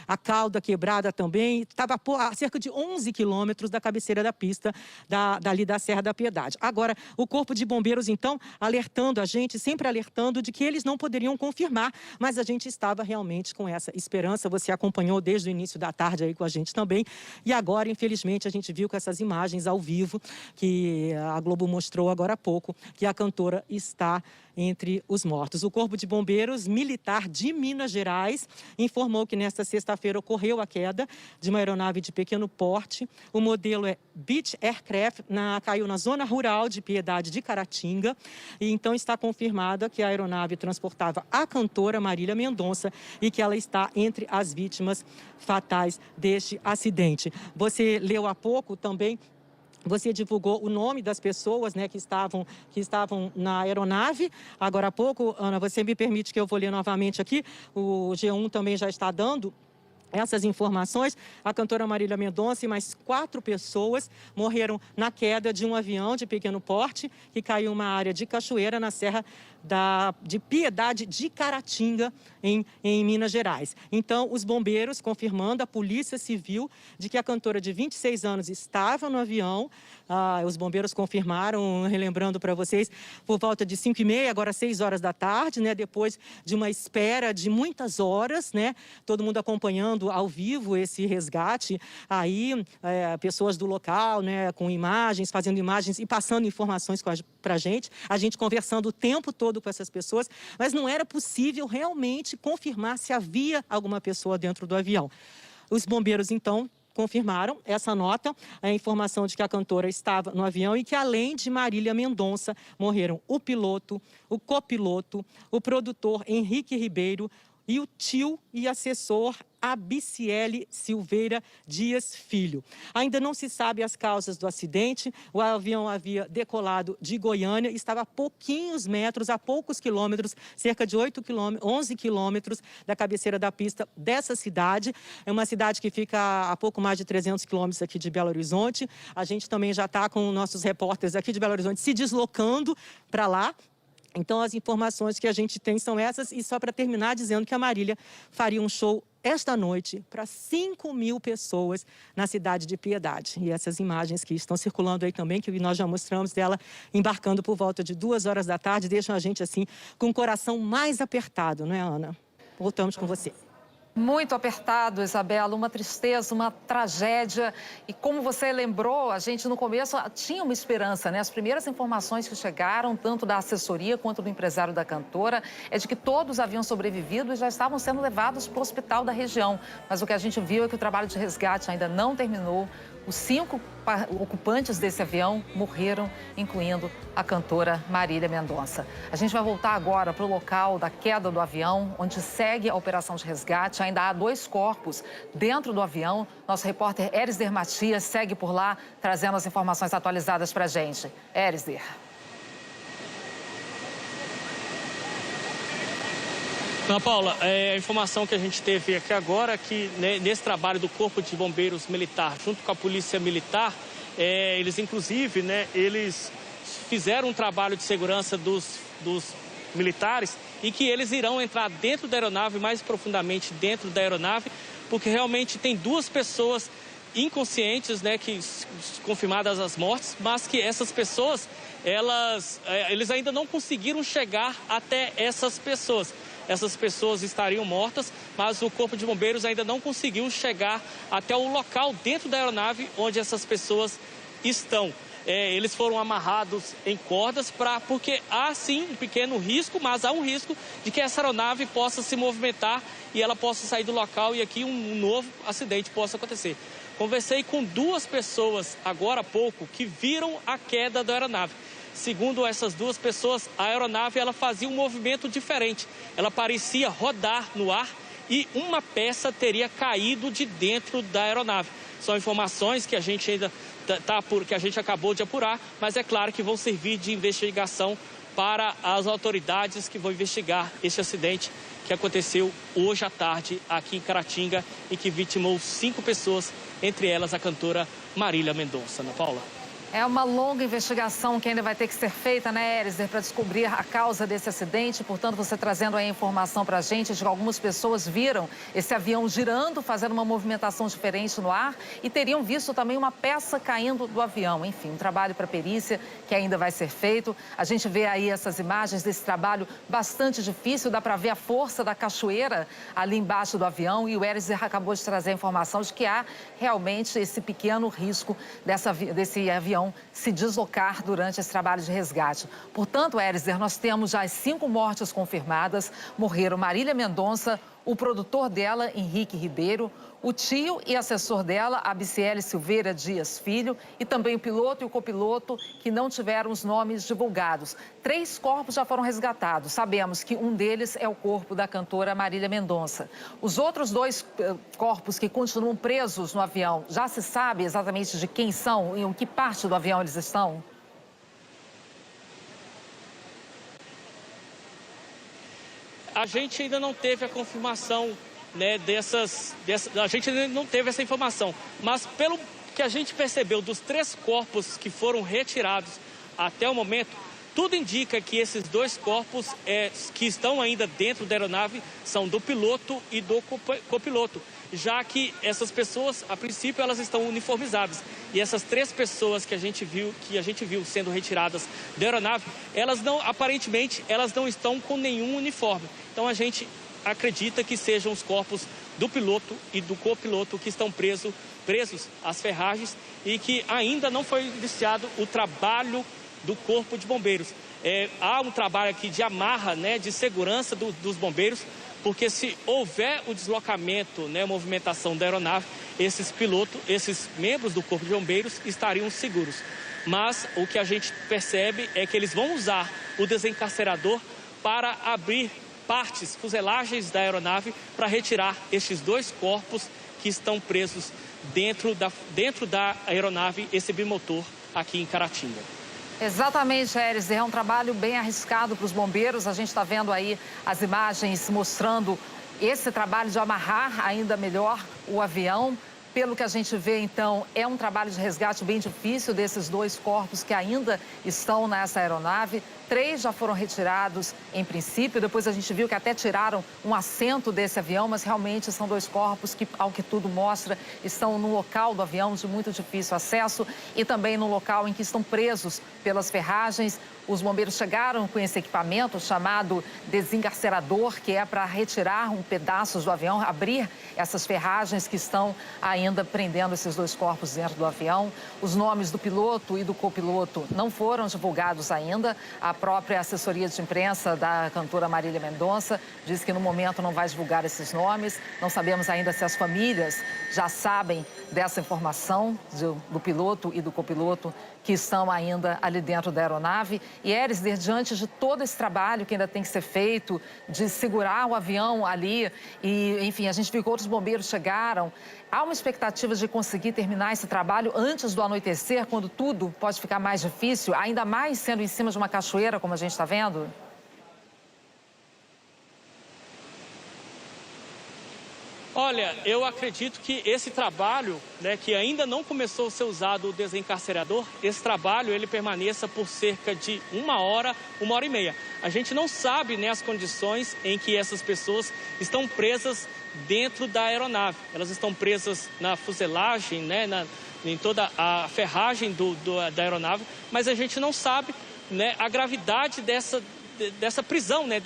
a cauda quebrada também. Estava a cerca de 11 quilômetros da cabeceira da pista dali da Serra da Piedade. Agora, o Corpo de Bombeiros, então, alertando a gente, sempre alertando de que eles não poderiam confirmar, mas a gente estava realmente com essa esperança. Você acompanhou desde o início da tarde aí com a gente também. E agora, infelizmente, a gente viu com essas imagens ao vivo que a Globo mostrou agora há pouco, que a cantora está entre os mortos. O Corpo de Bombeiros Militar de Minas Gerais informou que nesta sexta-feira ocorreu a queda de uma aeronave de pequeno porte. O modelo é Beech Aircraft, caiu na zona rural de Piedade de Caratinga. E então está confirmada que a aeronave transportava a cantora Marília Mendonça e que ela está entre as vítimas fatais deste acidente. Você leu há pouco também. Você divulgou o nome das pessoas, né, que estavam na aeronave. Agora há pouco, Ana, você me permite que eu vou ler novamente aqui. O G1 também já está dando essas informações. A cantora Marília Mendonça e mais 4 pessoas morreram na queda de um avião de pequeno porte que caiu em uma área de cachoeira na Serra de Piedade de Caratinga, em Minas Gerais. Então, os bombeiros confirmando, a Polícia Civil, de que a cantora de 26 anos estava no avião. Os bombeiros confirmaram, relembrando para vocês, por volta de 5h30, agora 6 horas da tarde, né, depois de uma espera de muitas horas, né, todo mundo acompanhando ao vivo esse resgate, aí pessoas do local, né, com imagens, fazendo imagens e passando informações para a gente conversando o tempo todo com essas pessoas, mas não era possível realmente confirmar se havia alguma pessoa dentro do avião. Os bombeiros, então, confirmaram essa nota, a informação de que a cantora estava no avião e que, além de Marília Mendonça, morreram o piloto, o copiloto, o produtor Henrique Ribeiro e o tio e assessor Abiciele Silveira Dias Filho. Ainda não se sabe as causas do acidente. O avião havia decolado de Goiânia, estava a pouquinhos metros, a poucos quilômetros, cerca de 11 quilômetros da cabeceira da pista dessa cidade. É uma cidade que fica a pouco mais de 300 quilômetros aqui de Belo Horizonte. A gente também já está com nossos repórteres aqui de Belo Horizonte se deslocando para lá. Então, as informações que a gente tem são essas. E só para terminar, dizendo que a Marília faria um show esta noite para 5.000 pessoas na cidade de Piedade. E essas imagens que estão circulando aí também, que nós já mostramos dela embarcando por volta de 2 horas da tarde, deixam a gente assim com o coração mais apertado, não é, Ana? Voltamos com você. Muito apertado, Isabela, uma tristeza, uma tragédia. E como você lembrou, a gente no começo tinha uma esperança, né? As primeiras informações que chegaram, tanto da assessoria quanto do empresário da cantora, é de que todos haviam sobrevivido e já estavam sendo levados para o hospital da região. Mas o que a gente viu é que o trabalho de resgate ainda não terminou. Os 5 ocupantes desse avião morreram, incluindo a cantora Marília Mendonça. A gente vai voltar agora para o local da queda do avião, onde segue a operação de resgate. Ainda há 2 corpos dentro do avião. Nosso repórter Erisder Matias segue por lá, trazendo as informações atualizadas para a gente. Erisder. Ana Paula, a informação que a gente teve aqui agora é que nesse trabalho do Corpo de Bombeiros Militar, junto com a Polícia Militar, eles inclusive, eles fizeram um trabalho de segurança dos militares e que eles irão entrar dentro da aeronave, mais profundamente dentro da aeronave, porque realmente tem 2 pessoas inconscientes, que confirmadas as mortes, mas que essas pessoas, eles ainda não conseguiram chegar até essas pessoas. Essas pessoas estariam mortas, mas o Corpo de Bombeiros ainda não conseguiu chegar até o local dentro da aeronave onde essas pessoas estão. Eles foram amarrados em cordas porque há sim um pequeno risco, mas há um risco de que essa aeronave possa se movimentar e ela possa sair do local e aqui um novo acidente possa acontecer. Conversei com 2 pessoas agora há pouco que viram a queda da aeronave. Segundo essas 2 pessoas, a aeronave ela fazia um movimento diferente. Ela parecia rodar no ar e uma peça teria caído de dentro da aeronave. São informações que a gente ainda que a gente acabou de apurar, mas é claro que vão servir de investigação para as autoridades que vão investigar esse acidente que aconteceu hoje à tarde aqui em Caratinga e que vitimou 5 pessoas, entre elas a cantora Marília Mendonça. Ana Paula. É uma longa investigação que ainda vai ter que ser feita, né, Erisder, para descobrir a causa desse acidente. Portanto, você trazendo aí a informação para a gente de que algumas pessoas viram esse avião girando, fazendo uma movimentação diferente no ar e teriam visto também uma peça caindo do avião. Enfim, um trabalho para perícia que ainda vai ser feito. A gente vê aí essas imagens desse trabalho bastante difícil. Dá para ver a força da cachoeira ali embaixo do avião e o Erisder acabou de trazer a informação de que há realmente esse pequeno risco desse avião se deslocar durante esse trabalho de resgate. Portanto, Erisder, nós temos já as 5 mortes confirmadas. Morreram Marília Mendonça, o produtor dela, Henrique Ribeiro, o tio e assessor dela, Abiciele Silveira Dias Filho, e também o piloto e o copiloto, que não tiveram os nomes divulgados. 3 corpos já foram resgatados. Sabemos que um deles é o corpo da cantora Marília Mendonça. Os outros 2 corpos que continuam presos no avião, já se sabe exatamente de quem são e em que parte do avião eles estão? A gente ainda não teve a confirmação, a gente ainda não teve essa informação, mas pelo que a gente percebeu dos 3 corpos que foram retirados até o momento, tudo indica que esses 2 corpos que estão ainda dentro da aeronave são do piloto e do copiloto, já que essas pessoas, a princípio, elas estão uniformizadas. E essas 3 pessoas que a gente viu sendo retiradas da aeronave, aparentemente, elas não estão com nenhum uniforme. Então a gente acredita que sejam os corpos do piloto e do copiloto que estão presos às ferragens e que ainda não foi iniciado o trabalho do Corpo de Bombeiros. Há um trabalho aqui de amarra, de segurança dos bombeiros, porque se houver o deslocamento, a movimentação da aeronave, esses membros do Corpo de Bombeiros estariam seguros. Mas o que a gente percebe é que eles vão usar o desencarcerador para abrir fuselagens da aeronave para retirar estes 2 corpos que estão presos dentro da aeronave, esse bimotor aqui em Caratinga. Exatamente, Erisder. É um trabalho bem arriscado para os bombeiros. A gente está vendo aí as imagens mostrando esse trabalho de amarrar ainda melhor o avião. Pelo que a gente vê, então, é um trabalho de resgate bem difícil desses 2 corpos que ainda estão nessa aeronave. 3 já foram retirados em princípio, depois a gente viu que até tiraram um assento desse avião, mas realmente são 2 corpos que, ao que tudo mostra, estão no local do avião de muito difícil acesso e também no local em que estão presos pelas ferragens. Os bombeiros chegaram com esse equipamento chamado desencarcerador, que é para retirar um pedaço do avião, abrir essas ferragens que estão ainda prendendo esses dois corpos dentro do avião. Os nomes do piloto e do copiloto não foram divulgados ainda. A própria assessoria de imprensa da cantora Marília Mendonça diz que no momento não vai divulgar esses nomes. Não sabemos ainda se as famílias já sabem dessa informação do piloto e do copiloto que estão ainda ali dentro da aeronave. E, Erisder, diante de todo esse trabalho que ainda tem que ser feito, de segurar o avião ali, e, enfim, a gente viu que outros bombeiros chegaram, há uma expectativa de conseguir terminar esse trabalho antes do anoitecer, quando tudo pode ficar mais difícil, ainda mais sendo em cima de uma cachoeira, como a gente está vendo? Olha, eu acredito que esse trabalho, né, que ainda não começou a ser usado o desencarcerador, esse trabalho ele permaneça por cerca de 1 hora, 1h30. A gente não sabe, né, as condições em que essas pessoas estão presas dentro da aeronave. Elas estão presas na fuselagem, né, em toda a ferragem da aeronave, mas a gente não sabe, né, a gravidade dessa prisão, né,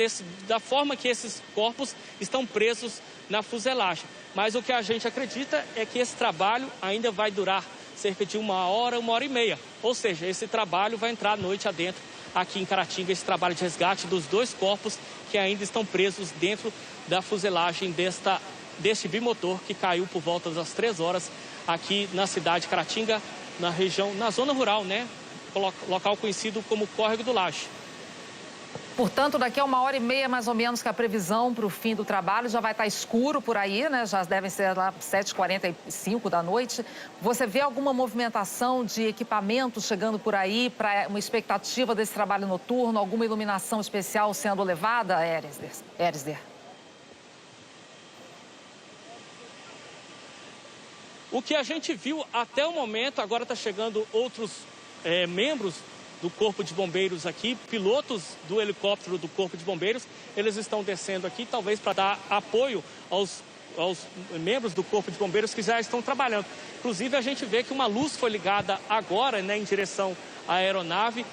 da forma que esses corpos estão presos na fuselagem. Mas o que a gente acredita é que esse trabalho ainda vai durar cerca de 1 hora, 1h30. Ou seja, esse trabalho vai entrar à noite adentro aqui em Caratinga, esse trabalho de resgate dos dois corpos que ainda estão presos dentro da fuselagem deste bimotor que caiu por volta das 3 horas aqui na cidade de Caratinga, na região, na zona rural, né? Local conhecido como Córrego do Laje. Portanto, daqui a 1h30, mais ou menos, que a previsão para o fim do trabalho, já vai estar escuro por aí, né? Já devem ser lá 7h45 da noite. Você vê alguma movimentação de equipamentos chegando por aí para uma expectativa desse trabalho noturno? Alguma iluminação especial sendo levada, Erisder? O que a gente viu até o momento, agora está chegando outros membros do Corpo de Bombeiros aqui, pilotos do helicóptero do Corpo de Bombeiros, eles estão descendo aqui, talvez para dar apoio aos membros do Corpo de Bombeiros que já estão trabalhando. Inclusive, a gente vê que uma luz foi ligada agora, né, em direção à aeronave,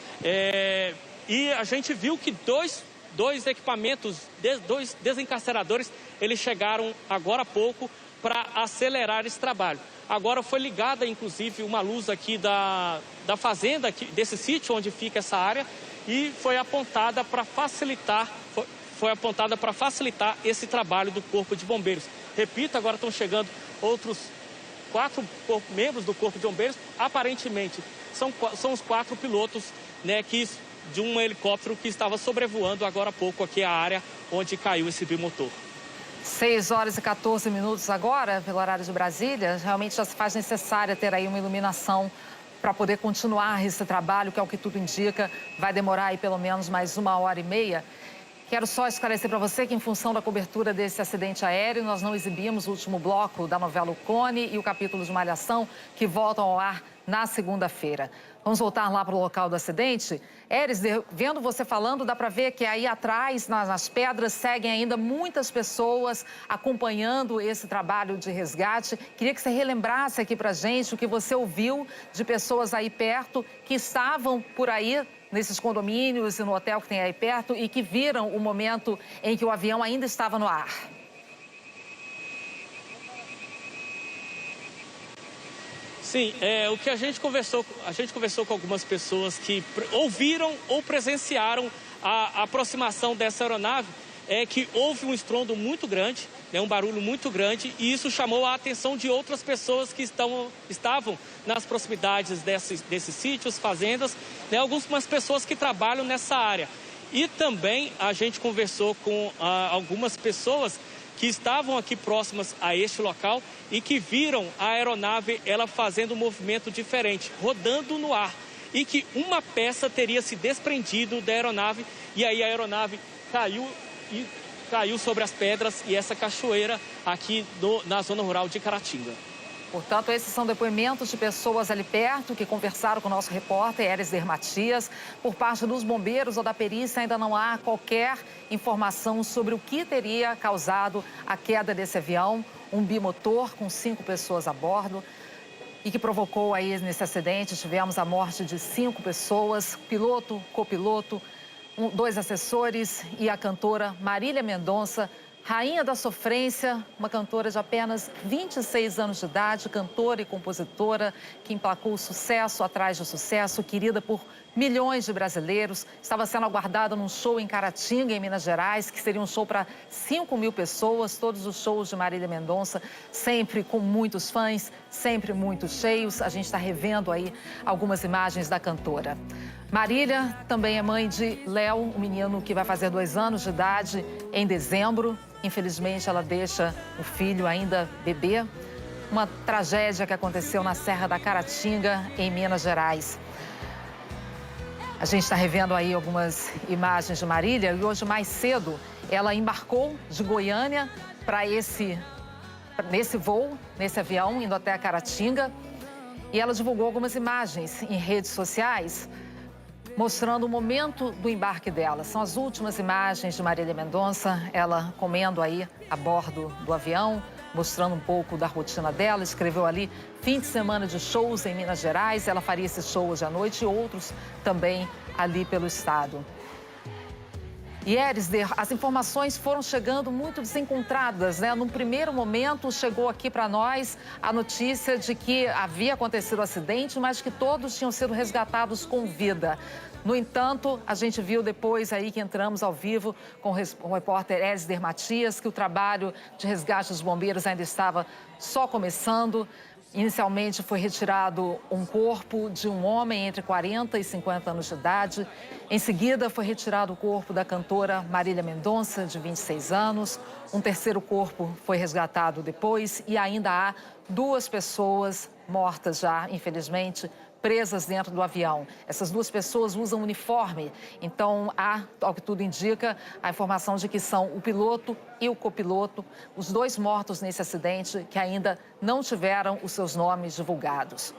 e a gente viu que dois equipamentos, dois desencarceradores, eles chegaram agora há pouco para acelerar esse trabalho. Agora foi ligada, inclusive, uma luz aqui da fazenda, desse sítio onde fica essa área, e foi apontada para facilitar esse trabalho do Corpo de Bombeiros. Repito, agora estão chegando outros 4 membros do Corpo de Bombeiros. Aparentemente, são os 4 pilotos, né, de um helicóptero que estava sobrevoando agora há pouco aqui a área onde caiu esse bimotor. 6h14 agora, pelo horário de Brasília. Realmente já se faz necessária ter aí uma iluminação para poder continuar esse trabalho, que é o que tudo indica, vai demorar aí pelo menos mais 1h30. Quero só esclarecer para você que, em função da cobertura desse acidente aéreo, nós não exibimos o último bloco da novela O Clone e o capítulo de Malhação, que voltam ao ar na segunda-feira. Vamos voltar lá para o local do acidente. Erisder, vendo você falando, dá para ver que aí atrás, nas pedras, seguem ainda muitas pessoas acompanhando esse trabalho de resgate. Queria que você relembrasse aqui para a gente o que você ouviu de pessoas aí perto que estavam por aí nesses condomínios e no hotel que tem aí perto e que viram o momento em que o avião ainda estava no ar. Sim, o que a gente conversou com algumas pessoas que ouviram ou presenciaram a aproximação dessa aeronave, é que houve um estrondo muito grande, né, um barulho muito grande, e isso chamou a atenção de outras pessoas que estavam nas proximidades desses sítios, fazendas, né, algumas pessoas que trabalham nessa área. E também a gente conversou com algumas pessoas que estavam aqui próximas a este local e que viram a aeronave ela fazendo um movimento diferente, rodando no ar, e que uma peça teria se desprendido da aeronave, e aí a aeronave caiu sobre as pedras e essa cachoeira aqui na zona rural de Caratinga. Portanto, esses são depoimentos de pessoas ali perto que conversaram com o nosso repórter, Erisder Matias. Por parte dos bombeiros ou da perícia, ainda não há qualquer informação sobre o que teria causado a queda desse avião, um bimotor com 5 pessoas a bordo. e que provocou aí nesse acidente. Tivemos a morte de 5 pessoas, piloto, copiloto, 2 assessores e a cantora Marília Mendonça, rainha da sofrência, uma cantora de apenas 26 anos de idade, cantora e compositora que emplacou sucesso atrás de sucesso, querida por milhões de brasileiros. Estava sendo aguardada num show em Caratinga, em Minas Gerais, que seria um show para 5.000 pessoas. Todos os shows de Marília Mendonça, sempre com muitos fãs, sempre muito cheios. A gente está revendo aí algumas imagens da cantora. Marília também é mãe de Léo, um menino que vai fazer 2 anos de idade em dezembro. Infelizmente, ela deixa o filho ainda bebê. Uma tragédia que aconteceu na Serra da Caratinga, em Minas Gerais. A gente está revendo aí algumas imagens de Marília e hoje, mais cedo, ela embarcou de Goiânia para nesse voo, nesse avião, indo até a Caratinga. E ela divulgou algumas imagens em redes sociais mostrando o momento do embarque dela. São as últimas imagens de Marília Mendonça, ela comendo aí a bordo do avião, mostrando um pouco da rotina dela. Escreveu ali fim de semana de shows em Minas Gerais. Ela faria esses shows hoje à noite e outros também ali pelo estado. E, Erisder, as informações foram chegando muito desencontradas, né? Num primeiro momento, chegou aqui para nós a notícia de que havia acontecido o acidente, mas que todos tinham sido resgatados com vida. No entanto, a gente viu depois aí que entramos ao vivo com o repórter Erisder Matias, que o trabalho de resgate dos bombeiros ainda estava só começando. Inicialmente foi retirado um corpo de um homem entre 40 e 50 anos de idade. Em seguida foi retirado o corpo da cantora Marília Mendonça, de 26 anos. Um terceiro corpo foi resgatado depois e ainda há 2 pessoas mortas já, infelizmente, presas dentro do avião. Essas 2 pessoas usam uniforme, então há, ao que tudo indica, a informação de que são o piloto e o copiloto, os 2 mortos nesse acidente que ainda não tiveram os seus nomes divulgados.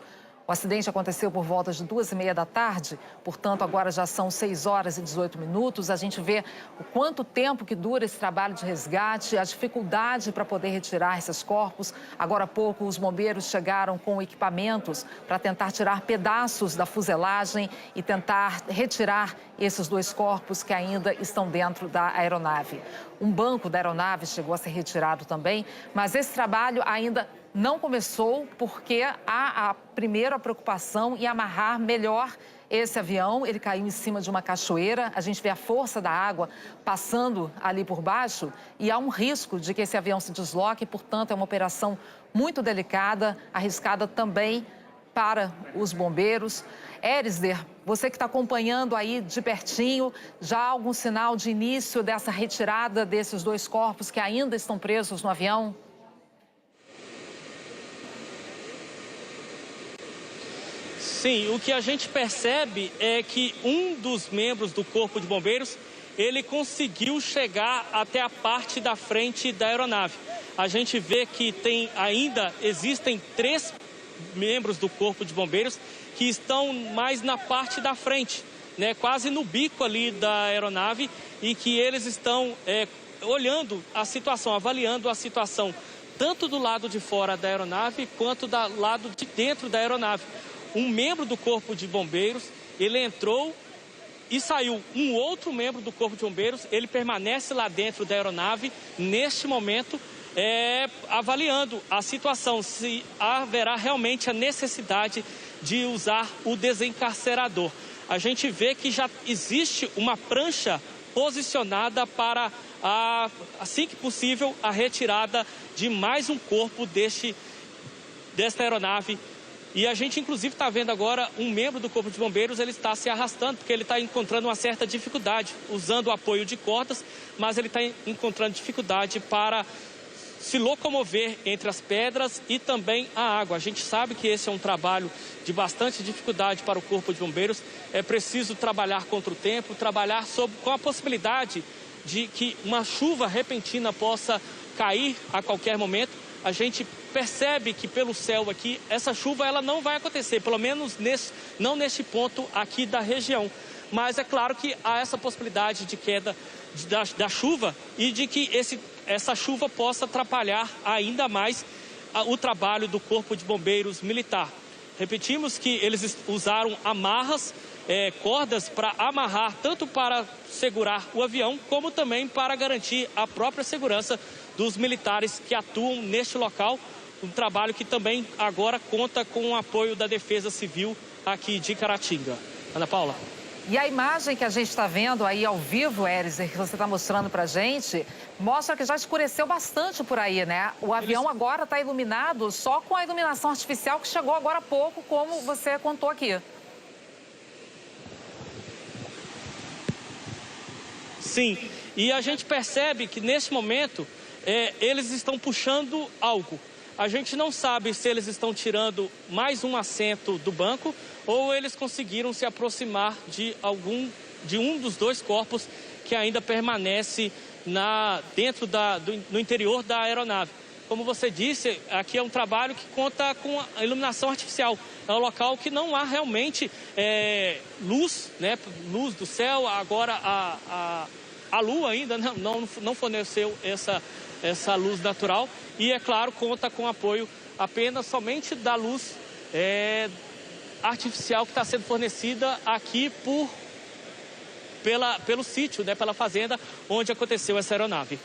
O acidente aconteceu por volta de 2h30 da tarde, portanto, agora já são 6h18. A gente vê o quanto tempo que dura esse trabalho de resgate, a dificuldade para poder retirar esses corpos. Agora há pouco, os bombeiros chegaram com equipamentos para tentar tirar pedaços da fuselagem e tentar retirar esses 2 corpos que ainda estão dentro da aeronave. Um banco da aeronave chegou a ser retirado também, mas esse trabalho ainda não começou porque há primeiro a preocupação em amarrar melhor esse avião. Ele caiu em cima de uma cachoeira, a gente vê a força da água passando ali por baixo e há um risco de que esse avião se desloque, portanto é uma operação muito delicada, arriscada também para os bombeiros. Erisder, você que está acompanhando aí de pertinho, já há algum sinal de início dessa retirada desses 2 corpos que ainda estão presos no avião? Sim, o que a gente percebe é que um dos membros do Corpo de Bombeiros, ele conseguiu chegar até a parte da frente da aeronave. A gente vê que existem 3 membros do Corpo de Bombeiros que estão mais na parte da frente, né, quase no bico ali da aeronave, e que eles estão olhando a situação, avaliando a situação, tanto do lado de fora da aeronave quanto do lado de dentro da aeronave. Um membro do Corpo de Bombeiros, ele entrou e saiu. Um outro membro do Corpo de Bombeiros, ele permanece lá dentro da aeronave, neste momento, avaliando a situação, se haverá realmente a necessidade de usar o desencarcerador. A gente vê que já existe uma prancha posicionada para, assim que possível, a retirada de mais um corpo desta aeronave. E a gente, inclusive, está vendo agora um membro do Corpo de Bombeiros, ele está se arrastando, porque ele está encontrando uma certa dificuldade, usando o apoio de cordas, mas ele está encontrando dificuldade para se locomover entre as pedras e também a água. A gente sabe que esse é um trabalho de bastante dificuldade para o Corpo de Bombeiros. É preciso trabalhar contra o tempo, trabalhar com a possibilidade de que uma chuva repentina possa cair a qualquer momento. A gente percebe que pelo céu aqui, essa chuva ela não vai acontecer, pelo menos não neste ponto aqui da região. Mas é claro que há essa possibilidade de queda da chuva e de que essa chuva possa atrapalhar ainda mais o trabalho do Corpo de Bombeiros Militar. Repetimos que eles usaram amarras, cordas para amarrar, tanto para segurar o avião, como também para garantir a própria segurança dos militares que atuam neste local. Um trabalho que também agora conta com o apoio da Defesa Civil aqui de Caratinga. Ana Paula. E a imagem que a gente está vendo aí ao vivo, Erizer, que você está mostrando para a gente, mostra que já escureceu bastante por aí, né? O avião agora está iluminado só com a iluminação artificial que chegou agora há pouco, como você contou aqui. Sim, e a gente percebe que neste momento eles estão puxando algo. A gente não sabe se eles estão tirando mais um assento do banco ou eles conseguiram se aproximar de um dos dois corpos que ainda permanece no interior da aeronave. Como você disse, aqui é um trabalho que conta com a iluminação artificial. É um local que não há realmente luz, né? Luz do céu. Agora a lua ainda não forneceu essa luz natural. E, é claro, conta com apoio apenas somente da luz artificial que está sendo fornecida aqui pelo sítio, né, pela fazenda onde aconteceu essa aeronave.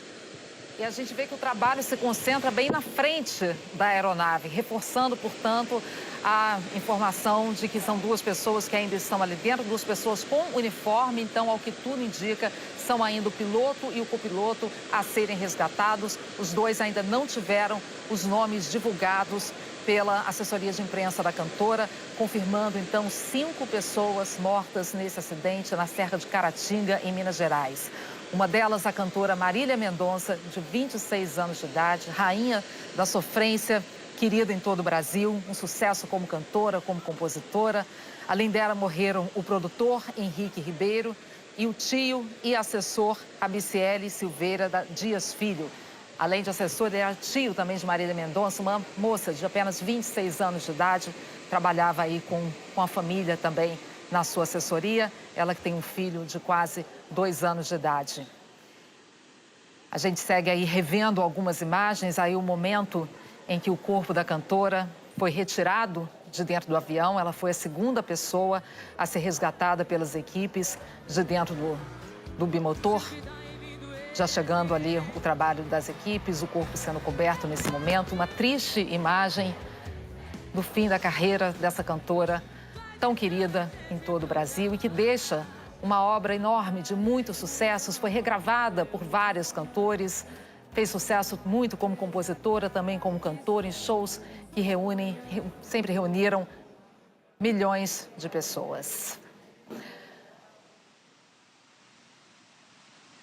E a gente vê que o trabalho se concentra bem na frente da aeronave, reforçando, portanto, a informação de que são duas pessoas que ainda estão ali dentro, duas pessoas com uniforme. Então, ao que tudo indica, são ainda o piloto e o copiloto a serem resgatados. Os dois ainda não tiveram os nomes divulgados pela assessoria de imprensa da cantora, confirmando, então, 5 pessoas mortas nesse acidente na Serra de Caratinga, em Minas Gerais. Uma delas, a cantora Marília Mendonça, de 26 anos de idade, rainha da sofrência, querida em todo o Brasil, um sucesso como cantora, como compositora. Além dela, morreram o produtor Henrique Ribeiro e o tio e assessor Abiciele Silveira Dias Filho. Além de assessor, ele era tio também de Marília Mendonça, uma moça de apenas 26 anos de idade, trabalhava aí com a família também na sua assessoria, ela que tem um filho de quase 2 anos de idade. A gente segue aí revendo algumas imagens, aí o momento em que o corpo da cantora foi retirado de dentro do avião. Ela foi a segunda pessoa a ser resgatada pelas equipes de dentro do bimotor. Já chegando ali o trabalho das equipes, o corpo sendo coberto nesse momento. Uma triste imagem do fim da carreira dessa cantora tão querida em todo o Brasil e que deixa uma obra enorme de muitos sucessos. Foi regravada por vários cantores, fez sucesso muito como compositora, também como cantora, em shows que sempre reuniram milhões de pessoas.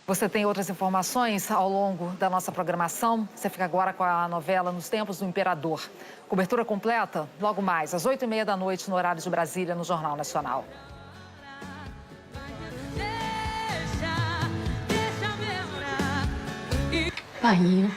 Você tem outras informações ao longo da nossa programação. Você fica agora com a novela Nos Tempos do Imperador. Cobertura completa logo mais, às 8h30 da noite, no horário de Brasília, no Jornal Nacional. Painho.